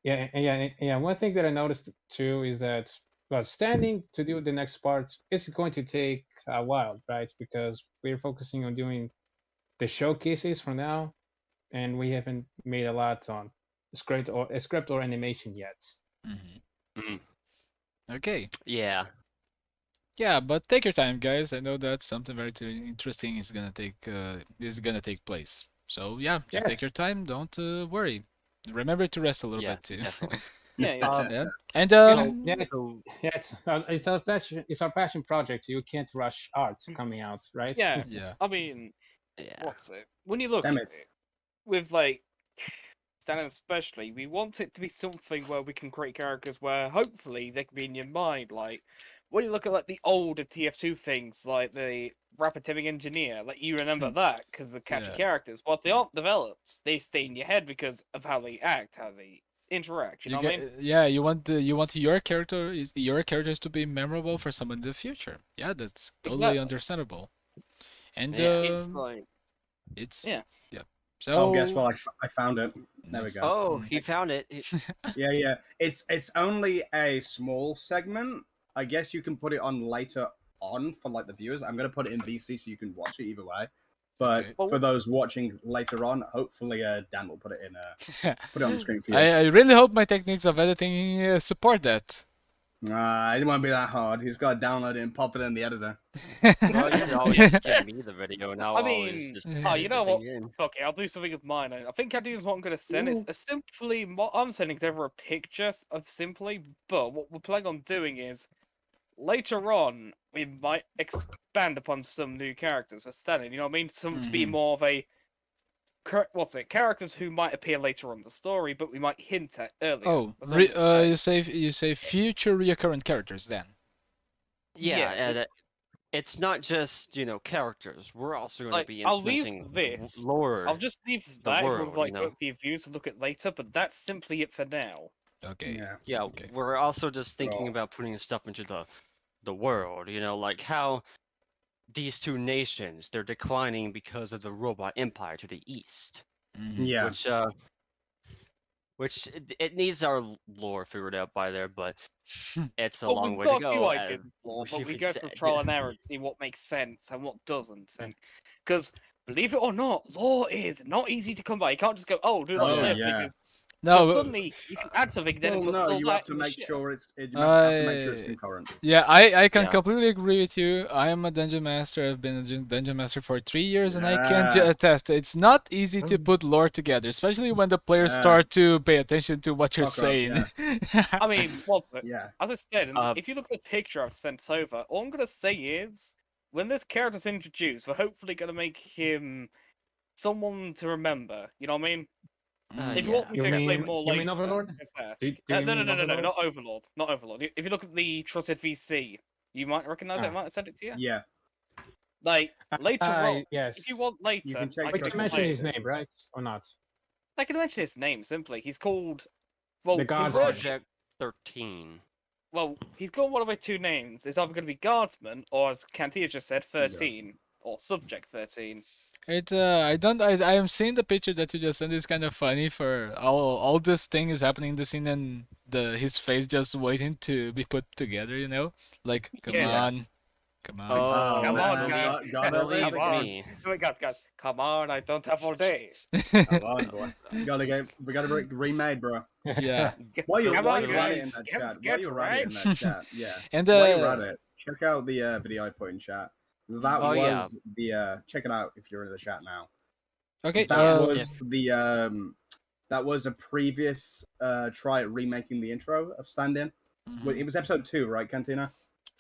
Yeah. One thing that I noticed too is that, well, standing to do the next part is going to take a while, right? Because we're focusing on doing the showcases for now, and we haven't made a lot on script or animation yet.
Okay.
yeah,
Yeah, but take your time, guys. I know that something very interesting is gonna take place. So yeah, just take your
Yes.
time. Don't worry. Remember to rest a little
yeah,
bit too.
definitely.
Yeah.
Yeah. And
Yeah, it's,
So
yeah, it's our passion. It's our passion project. You can't rush art coming out, right?
Yeah.
yeah.
I mean,
yeah,
what's it? When you look
Damn
at it, with like Standin especially, we want it to be something where we can create characters where hopefully they can be in your mind. Like when you look at like the older TF2 things, like the Rapid Engineer, like you remember that because the catchy
Yeah.
characters. Whilst they aren't developed, they stay in your head because of how they act, how they interact. You know what I mean?
Yeah, you want your characters to be memorable for someone in the future. Yeah, that's totally
Exactly.
understandable. And
Yeah.
It's like
it's
yeah.
So
Oh, guess what? I found it. There we
nice.
go.
oh, he found it.
Yeah. It's only a small segment. I guess you can put it on later on for like the viewers. I'm gonna put it in VC so you can watch it either way. But
Okay.
for those watching later on, hopefully Dan will put it in. Put it on the screen for you.
I really hope my techniques of editing support that.
It won't be that hard. He's got to download it and pop it in the editor.
Well, you could always just give me the video, and I'll
I
always
mean,
just
oh,
edit
you
the
know what?
thing in.
Okay, I'll do something of mine. I think I do what I'm gonna send. It's simply what I'm sending is over a picture of simply, but what we're planning on doing is later on we might expand upon some new characters for Standin. You know what I mean? Some to be
Mhm.
more of a characters who might appear later on in the story, but we might hint at earlier.
Oh,
That's all I'm gonna say.
you say future recurrent characters then.
Yeah,
Yes,
and it's not just characters. We're also going to
Like
be
I'll leave
implementing
this.
lore.
I'll just leave
the
that if
world,
we'd like
you know.
to be views to look at later. But that's simply it for now.
Okay.
Yeah.
Yeah,
Okay.
we're also just thinking
Oh.
about putting stuff into the world. Like how these two nations they're declining because of the robot empire to the east,
Mhm.
Yeah.
which it needs our lore figured out by there, but it's a
Well,
long
we've
way to
got a few
go.
ideas
As
of lore, but we
we
go through
said,
trial and error to see what makes sense and what doesn't. And because believe it or not, lore is not easy to come by. You can't just go, "Oh, do that
Oh,
left,"
yeah.
because
No,
suddenly you can add something, then it
Well,
puts
no,
all
you
that
have to
in the
make
shit.
sure you have to make sure it's concurrent.
yeah, I can
Yeah.
completely agree with you. I am a dungeon master. I've been a dungeon master for 3 years, and I can
Yeah.
attest. It's not easy to put lore together, especially when the players
Yeah.
start to pay attention to what you're
Fuck off,
saying.
I mean, what's it?
Yeah.
As I said, and
Uh,
if you look at the picture I've sent over, all I'm gonna say is when this character's introduced, we're hopefully gonna make him someone to remember. You know what I mean? If you want me
You
to explain
mean
more
you
later,
mean Overlord?
just ask.
Do you
No,
mean Overlord?
not Overlord, not Overlord. If you look at the Trusted VC, you might recognize it. I
Ah.
might have sent it to you.
Yeah.
Like later on,
Yes.
if you want later,
can check
I
We
can
can
Trusted
mention
explain.
his name, right? Or not?
I can mention his name simply. He's called. Well,
The
his
Guardsman.
version-
Project 13.
Well, he's got one of my two names. It's either going to be Guardsman or, as Cantina just said, 13 or Subject 13.
I am seeing the picture that you just sent. It's kind of funny for all this thing is happening in the scene and his face just waiting to be put together. Like, come
Yeah.
on. Come on.
Oh,
Come on,
man,
guys.
gotta
believe
live
Come on.
me.
again.
Guys, come on! I don't have all day.
Come on, boy. We gotta be remade, bro.
Yeah.
While you're
Come
while
on,
you're at it
guys.
in that
Get
chat,
get right.
yeah.
And
While you're at it, check out the video I put in chat. That
Oh, yeah.
was the check it out if you're in the chat now.
okay.
That
Yeah,
was that was a previous try at remaking the intro of Standin.
Mhm.
It was episode 2, right, Cantina?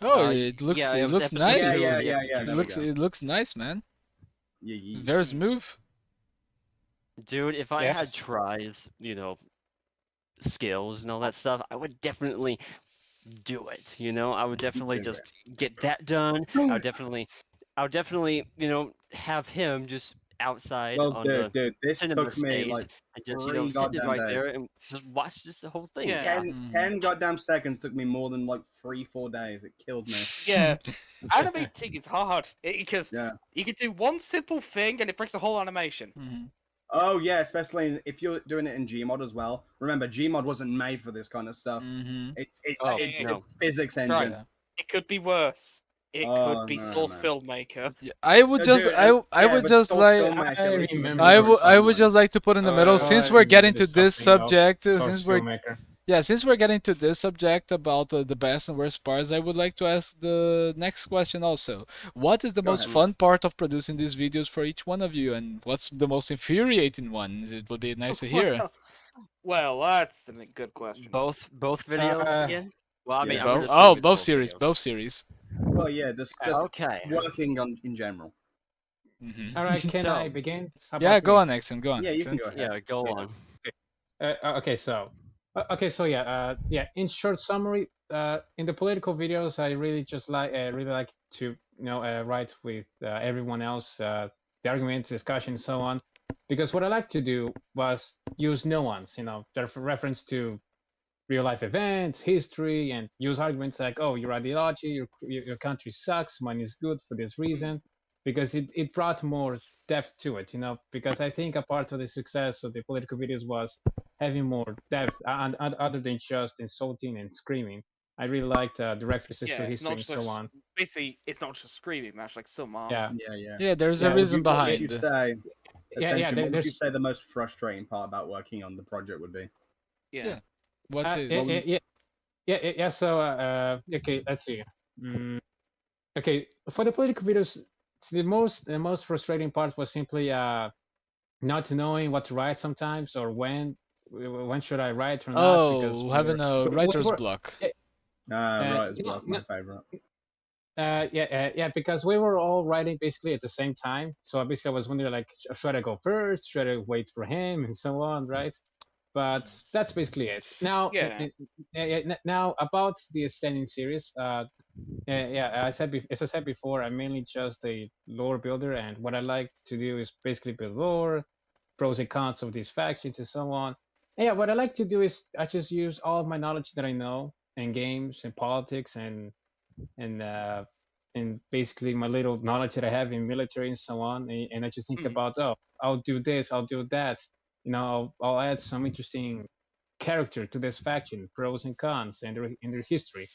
Oh,
yeah,
it looks
it
it
was
looks
episode two
nice.
of the
Yeah,
FAQ.
there we go.
It looks nice, man.
Yeah.
Very smooth.
Dude, if I had
Yes.
tries, skills and all that stuff, I would definitely do it. I would definitely
Do
just get that done.
Do
I
it.
would definitely, have him just outside
Well,
on the
dude, this
cinema
took me
stage
like
and just,
3
sitting
goddamn
right
days.
there and just watch this whole thing.
Yeah.
10 goddamn seconds took me more than like 3-4 days. It killed me.
Yeah, animating is hard because
Yeah.
you can do one simple thing and it breaks the whole animation.
Mhm.
Oh yeah, especially if you're doing it in Gmod as well. Remember, Gmod wasn't made for this kind of stuff.
Mhm.
It's
Oh,
it's
no.
a physics engine.
Right.
Yeah.
It could be worse. It
Oh,
could be
no,
Source
man.
Filmmaker.
Yeah, I would just
Dude,
I
yeah,
would
but
just
Source
like
Filmmaker,
I
at least was
remember
a good
I would
timeline.
just like to put in the middle since we're getting to this subject since we're getting to this subject about the best and worst parts, I would like to ask the next question also. What is the
Go
most
ahead.
fun part of producing these videos for each one of you, and what's the most infuriating one? It would be nice to hear.
Well, that's a good question.
Both videos again? Well, I mean,
Yeah.
I'm gonna
Both,
assume it's
both series,
videos.
both series.
Well, yeah, just
Okay.
working on in general.
Mhm.
All right, can
So-
I begin? How
Yeah,
about
go
me?
on, Nexon. Go on.
Yeah, you can
Nexon.
go ahead.
Yeah, go
Yeah.
on.
Okay, so yeah. In short summary, in the political videos, I really just really like to write with everyone else, the arguments, discussion, and so on. Because what I like to do was use nuance, reference to real life events, history, and use arguments like, oh, your ideology, your country sucks, mine is good for this reason, because it brought more depth to it, because I think a part of the success of the political videos was having more depth and other than just insulting and screaming. I really liked the references to
Yeah,
history
not
and
just
so on.
basically, it's not just a screaming match like some are.
Yeah,
Yeah.
Yeah, there's
Yeah,
a
would
reason
What would
behind.
you say?
yeah.
Essentially, what would you
There's
say the most frustrating part about working on the project would be?
Yeah.
What is?
yeah. So okay, let's see. Okay, for the political videos, the most frustrating part was simply not knowing what to write sometimes, or when should I write or not, because
Oh, having a writer's
we're-
block.
Right, as
no,
block, my favorite.
yeah, because we were all writing basically at the same time. So basically, I was wondering like, should I go first? Should I wait for him and so on, right? But that's basically it. Now, now about the Standin series. As I said before, I'm mainly just a lore builder, and what I like to do is basically build lore, pros and cons of these factions, and so on. And yeah, what I like to do is I just use all of my knowledge that I know in games and politics and basically my little knowledge that I have in military and so on. And I just think about, oh, I'll do this, I'll do that. I'll add some interesting character to this faction, pros and cons, and their history.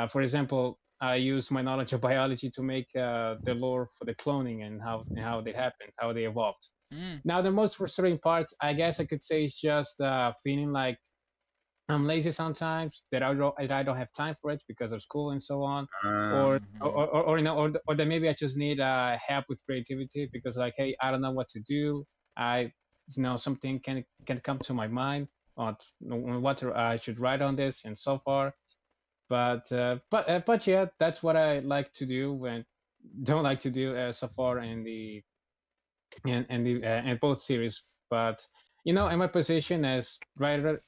For example, I use my knowledge of biology to make the lore for the cloning and how they happened, how they evolved. Now, the most frustrating part, I guess I could say, is just feeling like I'm lazy sometimes, that I don't have time for it because of school and so on, or that maybe I just need help with creativity because like, hey, I don't know what to do. Something can come to my mind on what I should write on this and so far. But yeah, that's what I like to do and don't like to do so far in the in both series. But in my position as writer,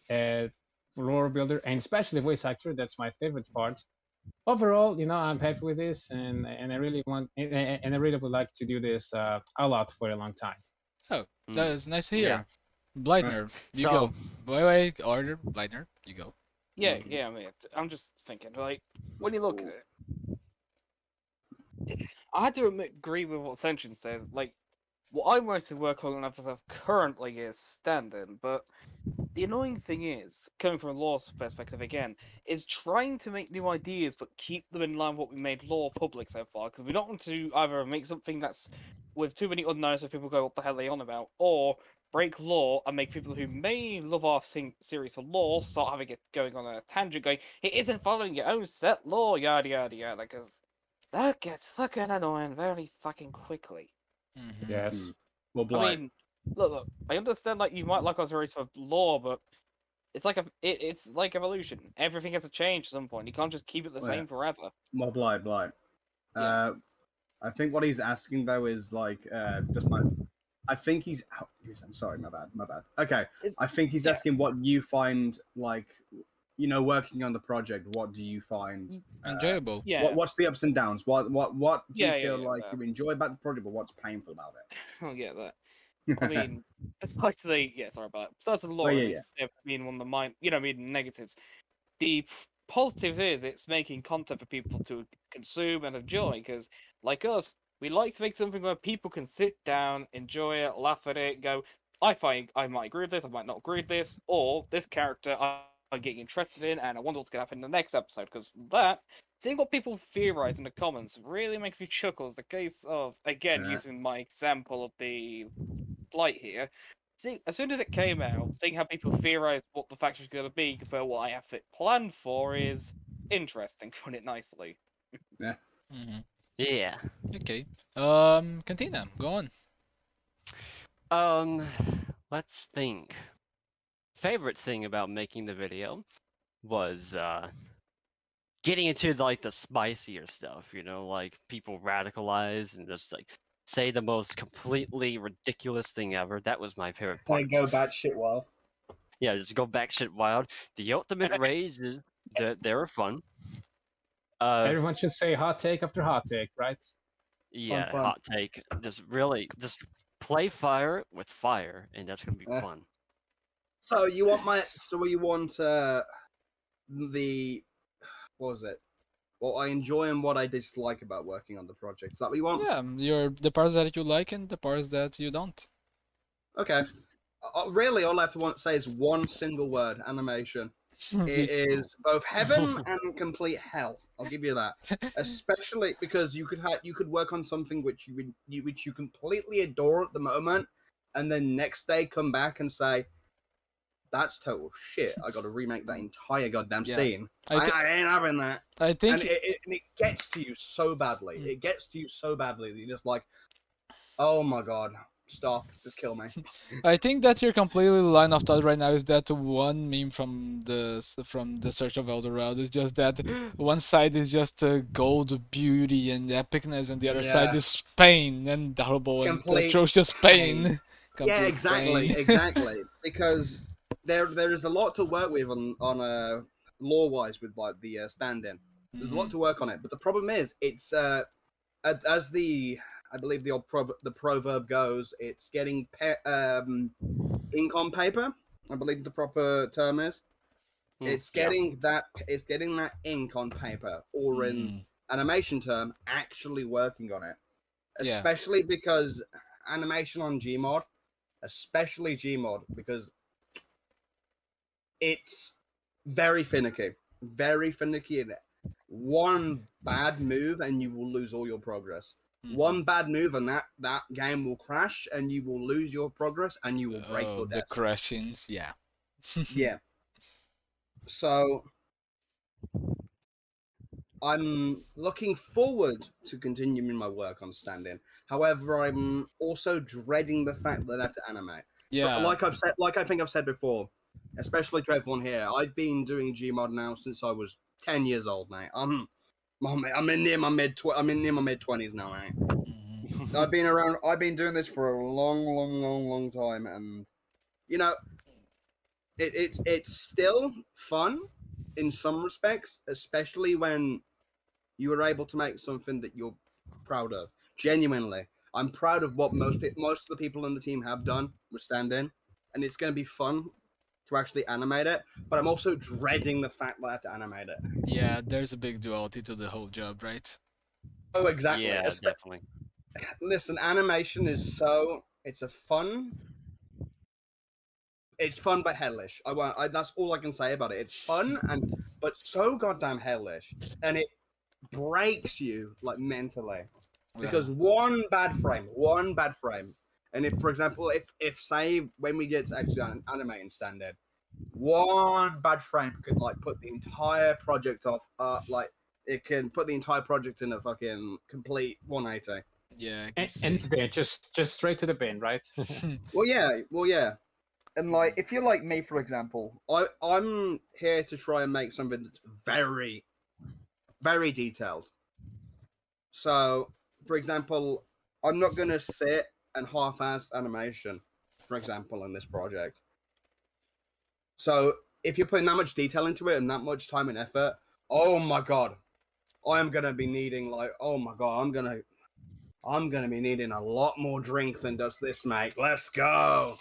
lore builder, and especially voice actor, that's my favorite part. Overall, I'm happy with this, and I really and I really would like to do this a lot for a long time.
Oh, that is nice to hear.
Yeah.
Bleidner, you
So-
go. Wait, order. Bleidner, you go.
Yeah, I mean, I'm just thinking, like, when you look at it, I had to agree with what Senshin said. Like, what I mostly work on as of currently is Standin, but the annoying thing is, coming from a law perspective again, is trying to make new ideas but keep them in line with what we made law public so far. Because we don't want to either make something that's with too many unknowns so people go, what the hell are they on about? Or break law and make people who may love our series of law start having it going on a tangent going, it isn't following your own set law, yada yada yada. Because that gets fucking annoying very fucking quickly.
Mhm.
Yes.
Well,
I
Blight.
mean, look, I understand like you might like our series for law, but it's like it's like evolution. Everything has to change at some point. You can't just keep it the
Well,
same forever.
Well, Blight.
Yeah.
I think what he's asking though is like, just my. I think he's. Oh, I'm sorry, my bad. Okay,
It's,
I think he's
yeah.
asking what you find like, working on the project. What do you find?
Enjoyable.
Yeah.
What's the ups and downs? What do you
Yeah,
feel
yeah,
like
that.
you enjoy about the project, but what's painful about
I'll get that.
it?
I mean, besides the sorry about that. Besides the
well,
law,
yeah.
being one of the negatives. The positive is it's making content for people to consume and enjoy. Because like us, we like to make something where people can sit down, enjoy it, laugh at it, go, I find I might agree with this, I might not agree with this, or this character I'm getting interested in, and I wonder what's going to happen in the next episode. Because that, seeing what people theorize in the comments really makes me chuckle. It's the case of, again,
Yeah.
using my example of the Blight here. See, as soon as it came out, seeing how people theorize what the faction's going to be compared to what I have it planned for is interesting, to put it nicely.
Mhm.
Yeah.
Okay. Cantina, go on.
Let's think. Favorite thing about making the video was getting into like the spicier stuff, like people radicalize and just like say the most completely ridiculous thing ever. That was my favorite
They
part.
go batshit wild.
Yeah, just go back shit wild. The ultimate raids is they were fun.
Everyone should say hot take after hot take, right?
Yeah,
Fun.
hot take. Just really just play fire with fire, and that's gonna be
Yeah.
fun.
So you want the what was it? What I enjoy and what I dislike about working on the project. Is that what you want?
Yeah, the parts that you like and the parts that you don't.
Okay. Really, all I have to want to say is one single word: animation. It is both heaven and complete hell. I'll give you that. Especially because you could work on something which you completely adore at the moment, and then next day come back and say, "That's total shit. I got to remake that entire goddamn
Yeah.
scene.
I, thi-
I ain't having that."
I
And
think
it gets to you so badly. It gets to you so badly that you're just like, "Oh my god, stop! Just kill me."
I think that your completely line of thought right now is that one meme from the Search of El Dorado is just that one side is just gold beauty and epicness, and the other side
Yeah.
is pain and horrible and
Complete
atrocious
pain.
pain.
Yeah,
Complete
exactly,
pain.
exactly. Because there is a lot to work with on law wise with like the Standin. There's a lot
Mhm.
to work on it, but the problem is it's as the I believe the the proverb goes, it's getting ink on paper. I believe the proper term is. It's
Yeah.
getting that ink on paper, or in
Mhm.
animation term, actually working on it.
Yeah.
Especially because animation on Gmod, especially Gmod, because it's very finicky, very finicky in it. One bad move and you will lose all your progress. One bad move and that game will crash and you will lose your progress and you will break
Oh,
your
the
desk.
crashings. Yeah.
Yeah. So I'm looking forward to continuing my work on Standin. However, I'm also dreading the fact that I have to animate.
Yeah.
Like I think I've said before, especially to everyone here, I've been doing Gmod now since I was 10 years old, mate. I'm in near my mid 20s now, mate.
Mhm.
I've been doing this for a long time, and you know, it's still fun in some respects, especially when you were able to make something that you're proud of. Genuinely, I'm proud of what most of the people in the team have done with Standin, and it's going to be fun to actually animate it. But I'm also dreading the fact that I have to animate it.
Yeah, there's a big duality to the whole job, right?
Oh, exactly.
Yeah, definitely.
Listen, animation is it's a fun it's fun but hellish. That's all I can say about it. It's fun but so goddamn hellish, and it breaks you like mentally because one bad frame, and if, for example, if say when we get to actually animating Standin, one bad frame could like put the entire project off. Like it can put the entire project in a fucking complete 180.
Yeah, I can see.
And then just straight to the bin, right?
Well, yeah. And like, if you're like me, for example, I'm here to try and make something that's very, very detailed. So, for example, I'm not gonna sit and half-ass animation, for example, in this project. So, if you're putting that much detail into it and that much time and effort, oh my god, I am gonna be needing like, oh my god, I'm gonna be needing a lot more drink than does this, mate. Let's go.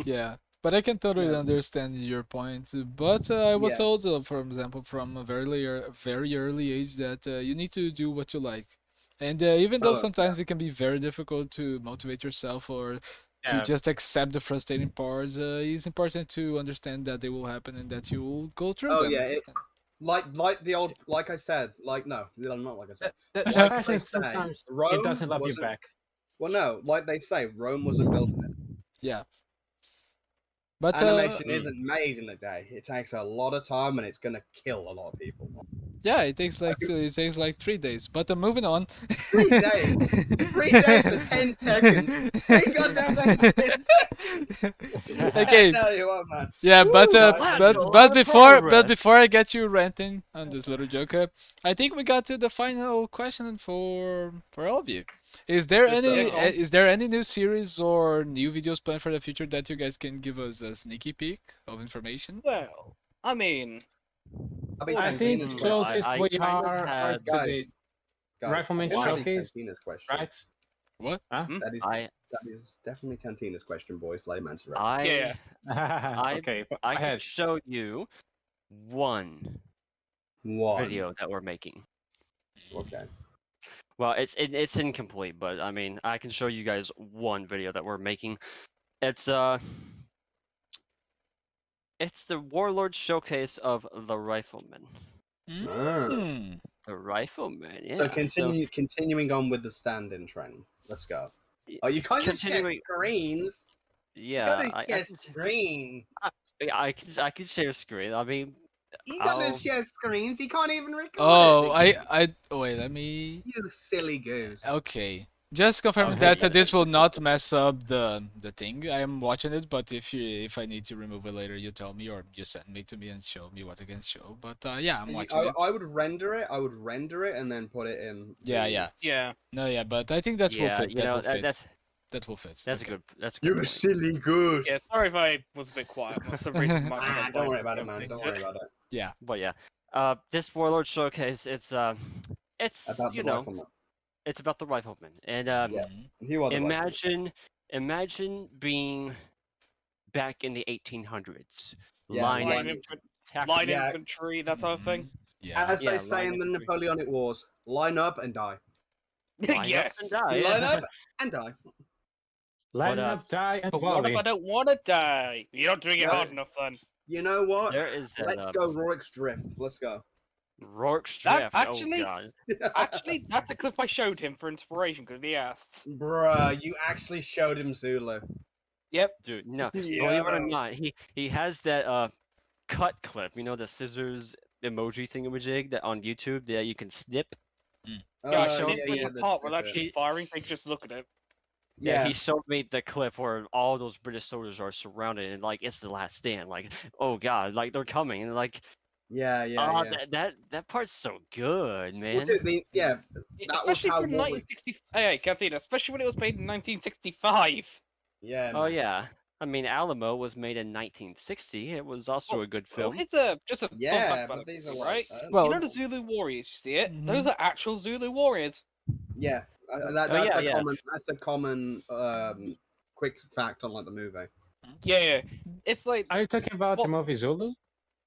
Yeah, but I can totally
Yeah.
understand your point. But I was
Yeah.
told, for example, from a very early age that you need to do what you like. And even though
Oh,
sometimes it can be very difficult to motivate yourself or to
Yeah.
just accept the frustrating parts, it's important to understand that they will happen and that you will go through
Oh
them.
yeah, like the old, like I said, like no, not like I said.
The
Like
passion
they say,
sometimes
Rome
it doesn't love you
wasn't.
back.
Well, no, like they say, Rome wasn't built in it.
Yeah. But
Animation isn't made in a day. It takes a lot of time, and it's gonna kill a lot of people.
yeah, it takes like 3 days. But moving on.
3 days. 3 days for 10 seconds. 3 goddamn days for 10 seconds.
Okay.
I tell you what, man.
Yeah, but
Woo,
that's a lot of
before
progress.
I get you ranting on this little joke, I think we got to the final question for all of you. Is there
Yes,
any
sir.
is there any new series or new videos planned for the future that you guys can give us a sneaky peek of information?
Well, I mean,
I mean,
I think
Cantina's
Well,
question.
closest
I
we
kind of
are
had-
to the
Guys,
Rifleman
that is
Showcase,
Cantina's question.
right?
What?
Huh?
I
That is definitely Cantina's question, boys. Layman's right.
I
Yeah.
Okay,
I can
ahead.
show you one
One.
video that we're making.
Okay.
Well, it's incomplete, but I mean, I can show you guys one video that we're making. It's it's the Warlord showcase of the Rifleman.
Mm.
The Rifleman, yeah.
So continuing on with the stand-in trend. Let's go. Oh, you can't just share
Continuing-
screens.
yeah,
You gotta share screen.
I can share screen. I mean,
You gotta
I'll-
share screens. You can't even record
Oh,
it.
wait, let me.
You silly goose.
Okay. Just confirming
Okay.
that this will not mess up the thing. I am watching it, but if I need to remove it later, you tell me or you send me to me and show me what I can show. But yeah, I'm watching it.
I would render it. I would render it and then put it in.
Yeah, yeah.
yeah.
No, yeah, but I think that will
yeah,
fit.
you
That
know
will fit.
that's
That will fit. It's
that's a
okay.
good that's a good
You
point.
silly goose.
Yeah, sorry if I was a bit quiet. I must have read my
Don't worry about it, man. Don't worry about it.
But yeah, this Warlord showcase, it's
About
you
the
know,
rifleman.
it's about the Rifleman, and
Yeah.
Mhm.
You are the rifleman.
imagine being back in the 1800s,
Yeah,
line
Line,
in,
line
Yeah.
infantry, that type of thing.
Mhm. Yeah.
As
Yeah,
they say
line
in the
infantry.
Napoleonic Wars, line up and die.
line
yeah.
up and die.
Line up and die.
Line
But,
up, die, and
But what if
volley.
I don't want to die? You're not doing it
No.
hard enough, then.
You know what?
There is that
Let's go Rorik's Drift. Let's go.
Rourke's
That
Drift.
actually-
Oh god.
Actually, that's a clip I showed him for inspiration because he asked.
Bruh, you actually showed him Zulu.
Yep.
Dude, no.
Yeah.
Believe it or not, he has that cut clip, you know, the scissors emoji thingamajig that on YouTube that you can snip.
Yeah, I
showed
snipped
me
the part where
that's
actually
it.
firing, so you just look at it.
Yeah,
Yeah.
he showed me the clip where all those British soldiers are surrounded and like it's the last stand. Like, oh god, like they're coming and like
Yeah.
that part's so good,
Well,
man.
dude, yeah. That was
Especially
how
for
Warwick.
1960. Hey, Cantina, especially when it was made in 1965.
Yeah.
Oh
man.
yeah. I mean, Alamo was made in 1960. It was also a good
Well,
film.
here's just a fun
Yeah,
fact about
but these
it,
are
right?
like,
Well-
You know the Zulu warriors, you see it?
Mhm.
Those are actual Zulu warriors.
Yeah.
Oh,
That's
yeah,
a
yeah.
common. That's a common quick fact on like the movie.
Yeah. It's like,
Are you talking about the
What's-
movie Zulu?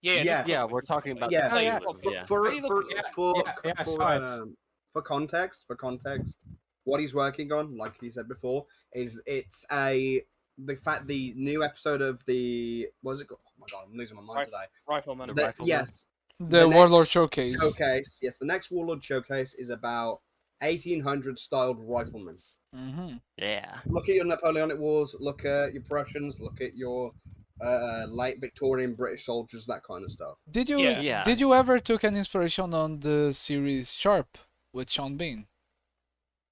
yeah,
Yeah.
just
Yeah,
quickly,
we're
just
talking
quickly.
about
Yeah.
the
yeah.
Zulu, yeah.
For
Are you looking at-
I saw it.
for context, what he's working on, like he said before, is it's a the new episode of the what's it called? Oh my god, I'm losing my mind today.
Rifleman.
The
The-
Rifleman?
yes,
The
next
Warlord Showcase.
showcase. Yes, the next Warlord Showcase is about 1800 styled riflemen.
Mm-hmm.
Yeah.
Look at your Napoleonic Wars. Look at your Prussians. Look at your late Victorian British soldiers. That kind of stuff.
Did you
Yeah.
did you ever took an inspiration on the series Sharp with Sean Bean?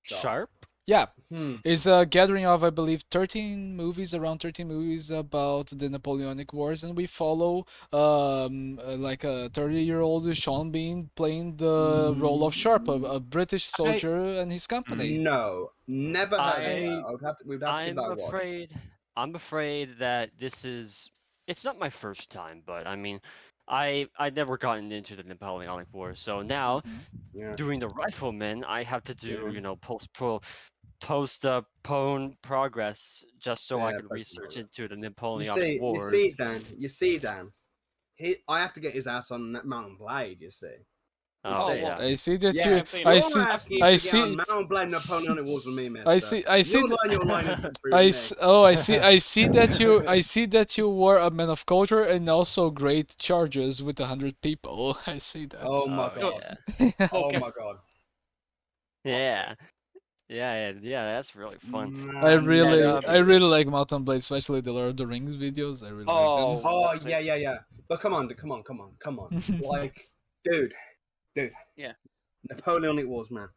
Sharp?
Yeah,
Hmm.
it's a gathering of, I believe, 13 movies, around 13 movies about the Napoleonic Wars, and we follow like a 30-year-old Sean Bean playing the role of Sharp, a British soldier and his company.
No, never heard of that. We'd have to give that a watch.
I'm afraid that this is. It's not my first time, but I mean, I never gotten into the Napoleonic War, so now
Yeah.
doing the Rifleman, I have to do
Yeah.
postpone progress just so I
Yeah,
can research
postpone.
into the
You
Napoleonic
see,
Wars.
You see, Dan. I have to get his ass on that Mountain Blade. You see.
Oh
see.
yeah.
I see that
Yeah,
I
you're
see,
asking
I
to get
see,
on Mountain Blade Napoleonic Wars with me, mister.
I see,
You learn your line of infantry with me.
I see, I see that you were a man of culture and also great charges with 100 people. I see that.
Oh my
Oh
god.
yeah.
Oh
Okay.
my god.
Yeah. Yeah, that's really fun.
I
Man,
really,
yeah,
I really like Mountain Blade, especially the Lord of the Rings videos. I really like them.
Oh
That's it.
yeah. But come on. Like, dude.
Yeah.
Napoleonic Wars, man.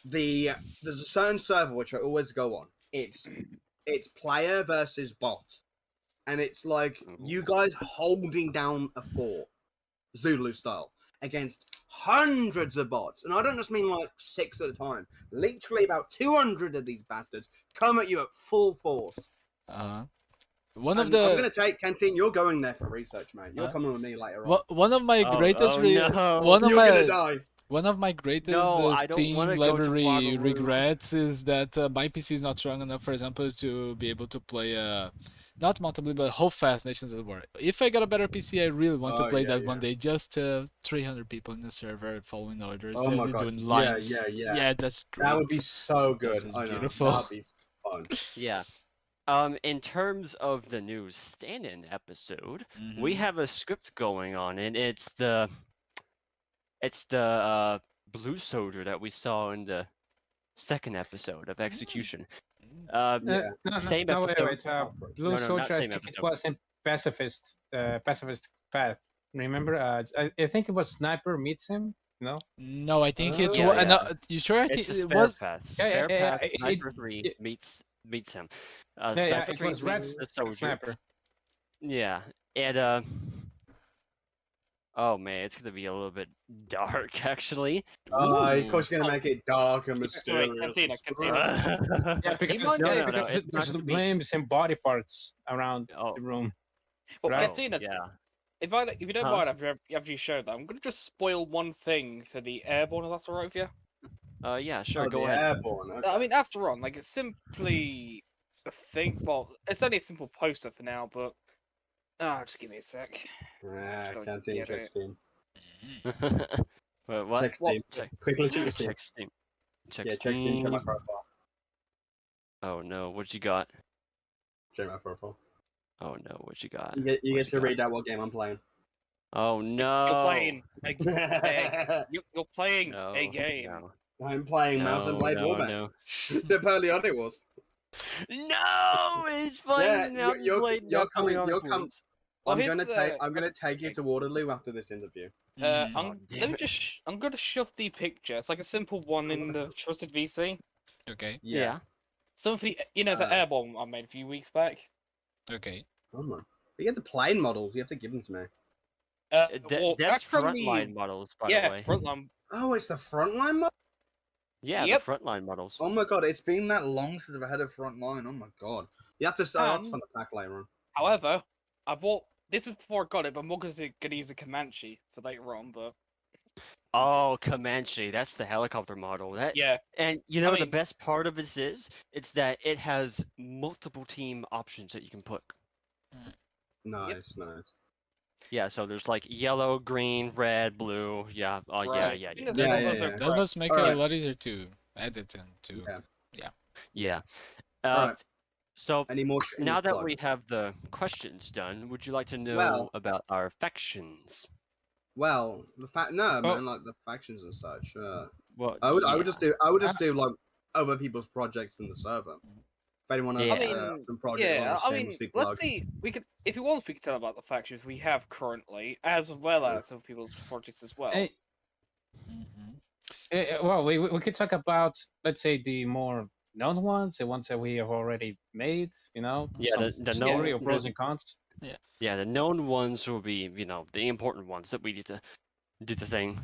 There's a certain server which I always go on. It's player versus bot, and it's like you guys holding down a fort, Zulu style, against hundreds of bots, and I don't just mean like 6 at a time. Literally about 200 of these bastards come at you at full force.
One
And
of the
I'm gonna take Canteen. You're going there for research, mate. You're coming with me later on.
one of my greatest
no.
one of
You're
my
gonna die.
one of my greatest
No, I don't
Steam
wanna go to
library
Waterloo.
regrets is that my PC is not strong enough, for example, to be able to play not Mountain Blade, but How Fast Nations at War. If I got a better PC, I really want to play that one day. Just 300 people in the server following orders
Oh my
and
god.
doing lines.
Yeah.
That's great.
That would be so good.
This is
I know.
beautiful.
That'd be fun.
Yeah. In terms of the new Standin episode, we
Mhm.
have a script going on, and it's the blue soldier that we saw in the second episode of Execution.
Yeah.
Same
no,
episode.
wait. Blue
No, not
Soldier, I
same
think it
episode.
was in pacifist path. Remember? I think it was Sniper meets him. No.
No, I think it
Yeah,
was.
yeah.
No, you sure? I
It's
think
the
it
spare
was.
path.
Yeah,
Spare path.
it-
Sniper
it-
3
it-
meets him.
Yeah,
Sniper
it
3
was Red
meets the soldier.
Sniper.
Yeah, and oh man, it's gonna be a little bit dark actually.
Of course, you're gonna make it dark and mysterious.
Cantina.
Yeah, because,
No,
because
it's not
there's
gonna be-
limbs and body parts around
Oh,
the room.
Well,
Right.
Cantina,
yeah.
if you don't
Huh?
mind, after you show that, I'm gonna just spoil one thing for the airborne. If that's alright with you.
Yeah, sure,
Oh,
go
the
ahead.
Airborne. Okay.
I mean, after all, like it's simply a thing. Well, it's only a simple poster for now, but just give me a sec. go
Canteen
get
check
it.
Steam.
Wait, what?
Check Steam.
Check,
Quickly check Steam.
check Steam. Check
Yeah,
Steam.
check Steam. Check my profile.
Oh no, what you got?
Check my profile.
Oh no, what you got?
You get
What
to
got?
read out what game I'm playing.
Oh no.
You're playing you're playing
No,
a game.
No.
I'm playing Mountain
No,
Blade
no,
Warband.
no.
Napoleonic Wars.
No, it's
Yeah,
playing
you're
Blade
coming.
Napoleonic
You're coming.
Wars.
Well,
I'm gonna
here's,
take you to Waterloo after this interview.
Mhm.
Oh,
let
damn
me just. I'm gonna shove the picture. It's like a simple one in the trusted VC.
Okay.
Yeah.
Something it's an airborne I made a few weeks back.
Okay.
Oh my. You get the plane models. You have to give them to me.
That's
actually,
frontline models, by the
yeah,
way.
frontline.
Oh, it's the frontline model.
Yeah,
Yep.
the frontline models.
Oh my god, it's been that long since I've had a frontline. Oh my god. You have to find the pack later on.
However, I bought this was before I got it, but I'm more gonna use a Comanche for later on. But
Oh, Comanche, that's the helicopter model.
yeah,
And you know the
mean-
best part of this is, it's that it has multiple team options that you can put.
Nice.
Yeah, so there's like yellow, green, red, blue. Yeah. Oh yeah,
Right.
yeah,
I think
yeah.
there's
Yeah,
all
yeah,
those
yeah.
are
That must make it
Alright.
a lot easier to edit and to.
Yeah.
Yeah.
Alright.
So
Any more
now
shameless
that
plug?
we have the questions done, would you like to know
Well-
about our factions?
Well, the fact no,
Oh.
man, like the factions and such.
Well,
I would
yeah.
just do like other people's projects in the server. If anyone has
Yeah.
I mean,
some project they
yeah,
want to
I mean,
shamelessly plug.
let's see. We could, if you want, we could tell about the factions we have currently, as well as other people's projects as well.
Eh, well, we could talk about, let's say, the more known ones, the ones that we have already made. You know,
Yeah,
some
the
story
known-
or pros
the-
and cons.
Yeah, the known ones will be, the important ones that we need to do the thing.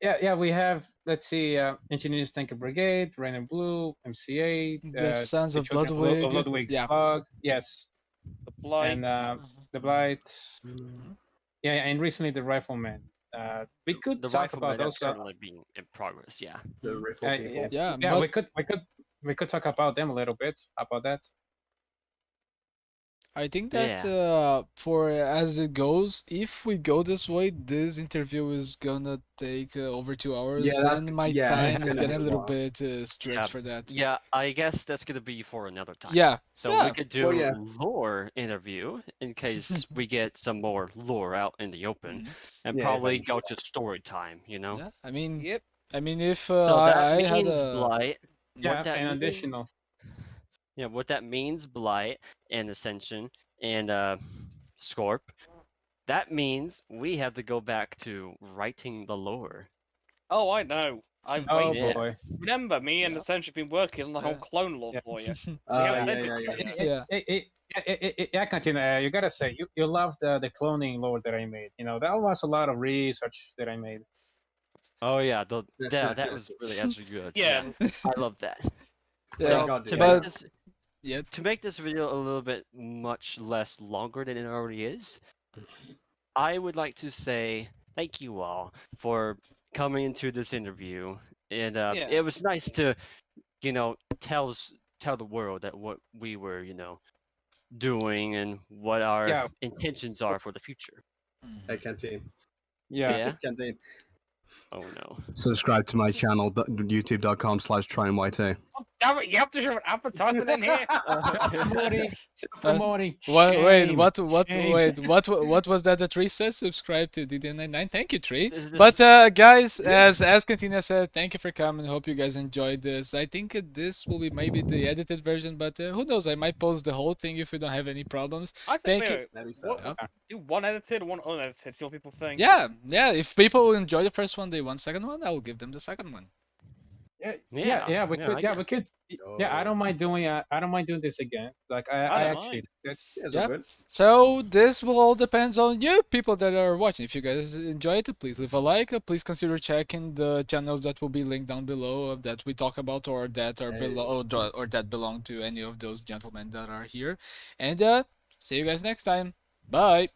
Yeah, we have, let's see, Engineers Tanker Brigade, Red and Blue, MCA,
The Sons
the
of
Children
Bloodwig.
Ludwig's
Yeah.
Bug, yes,
The Blight.
and the Blight. Yeah, and recently the Rifleman. We could
the
talk about
riflemen are
those.
currently being in progress. Yeah.
The riffle people.
Yeah,
Yeah,
but
we could talk about them a little bit about that.
I think that
Yeah.
for as it goes, if we go this way, this interview is gonna take over 2 hours,
that's
and
the-
my
yeah,
time
it's
is
gonna
getting a
be a
little
while.
bit stretched for that.
Yeah, I guess that's gonna be for another time.
Yeah,
So
yeah.
we could do
Well, yeah.
lore interview in case we get some more lore out in the open, and
Yeah,
probably
eventually.
go to story time.
Yeah, I mean,
Yep.
if
So that
I had
means
a
Blight.
Yeah,
What that
and
means,
additional.
Yeah, what that means, Blight and Ascension and Scorp. That means we have to go back to writing the lore.
Oh, I know. I'm
Oh
waiting.
Yeah.
boy.
Remember, me and
Yeah.
Essential have been working on the whole
Yeah.
clone lore
Yeah.
for you.
Yeah,
said
yeah,
it.
yeah.
Yeah.
Yeah, Cantina, you gotta say you loved the cloning lore that I made. You know, that was a lot of research that I made.
Oh yeah, that was really actually good.
Yeah.
I love that.
Yeah,
So
God,
to
yeah.
make this
yeah,
to make this video a little bit much less longer than it already is, I would like to say thank you all for coming into this interview, and
Yeah.
it was nice to, tell the world that what we were, doing and what our
Yeah.
intentions are for the future.
Hey, Canteen.
Yeah.
Yeah.
Canteen.
Oh no.
Subscribe to my channel, youtube.com/TryandYT.
Oh, damn it, you have to show an advertisement in here.
Promoting, self-promoting.
Wait,
Shame, shame.
what was that? The tree says subscribe to DD99. Thank you, tree.
This-
But guys, as Cantina said, thank you for coming. Hope you guys enjoyed this. I think this will be maybe the edited version, but who knows? I might post the whole thing if we don't have any problems.
I
Thank
said,
you.
Maybe so.
what, do one edited, one unedited. See what people think.
Yeah. If people enjoy the first one, they want second one. I'll give them the second one.
Yeah, we could.
I
Yeah,
get
we could. Yeah, I don't mind doing. I don't mind doing this again. Like I
don't
actually.
mind.
That's
Yeah, it's
Yeah.
all good.
So this will all depends on you people that are watching. If you guys enjoy it, please leave a like. Please consider checking the channels that will be linked down below that we talk about or that are below or that belong to any of those gentlemen that are here. And see you guys next time. Bye.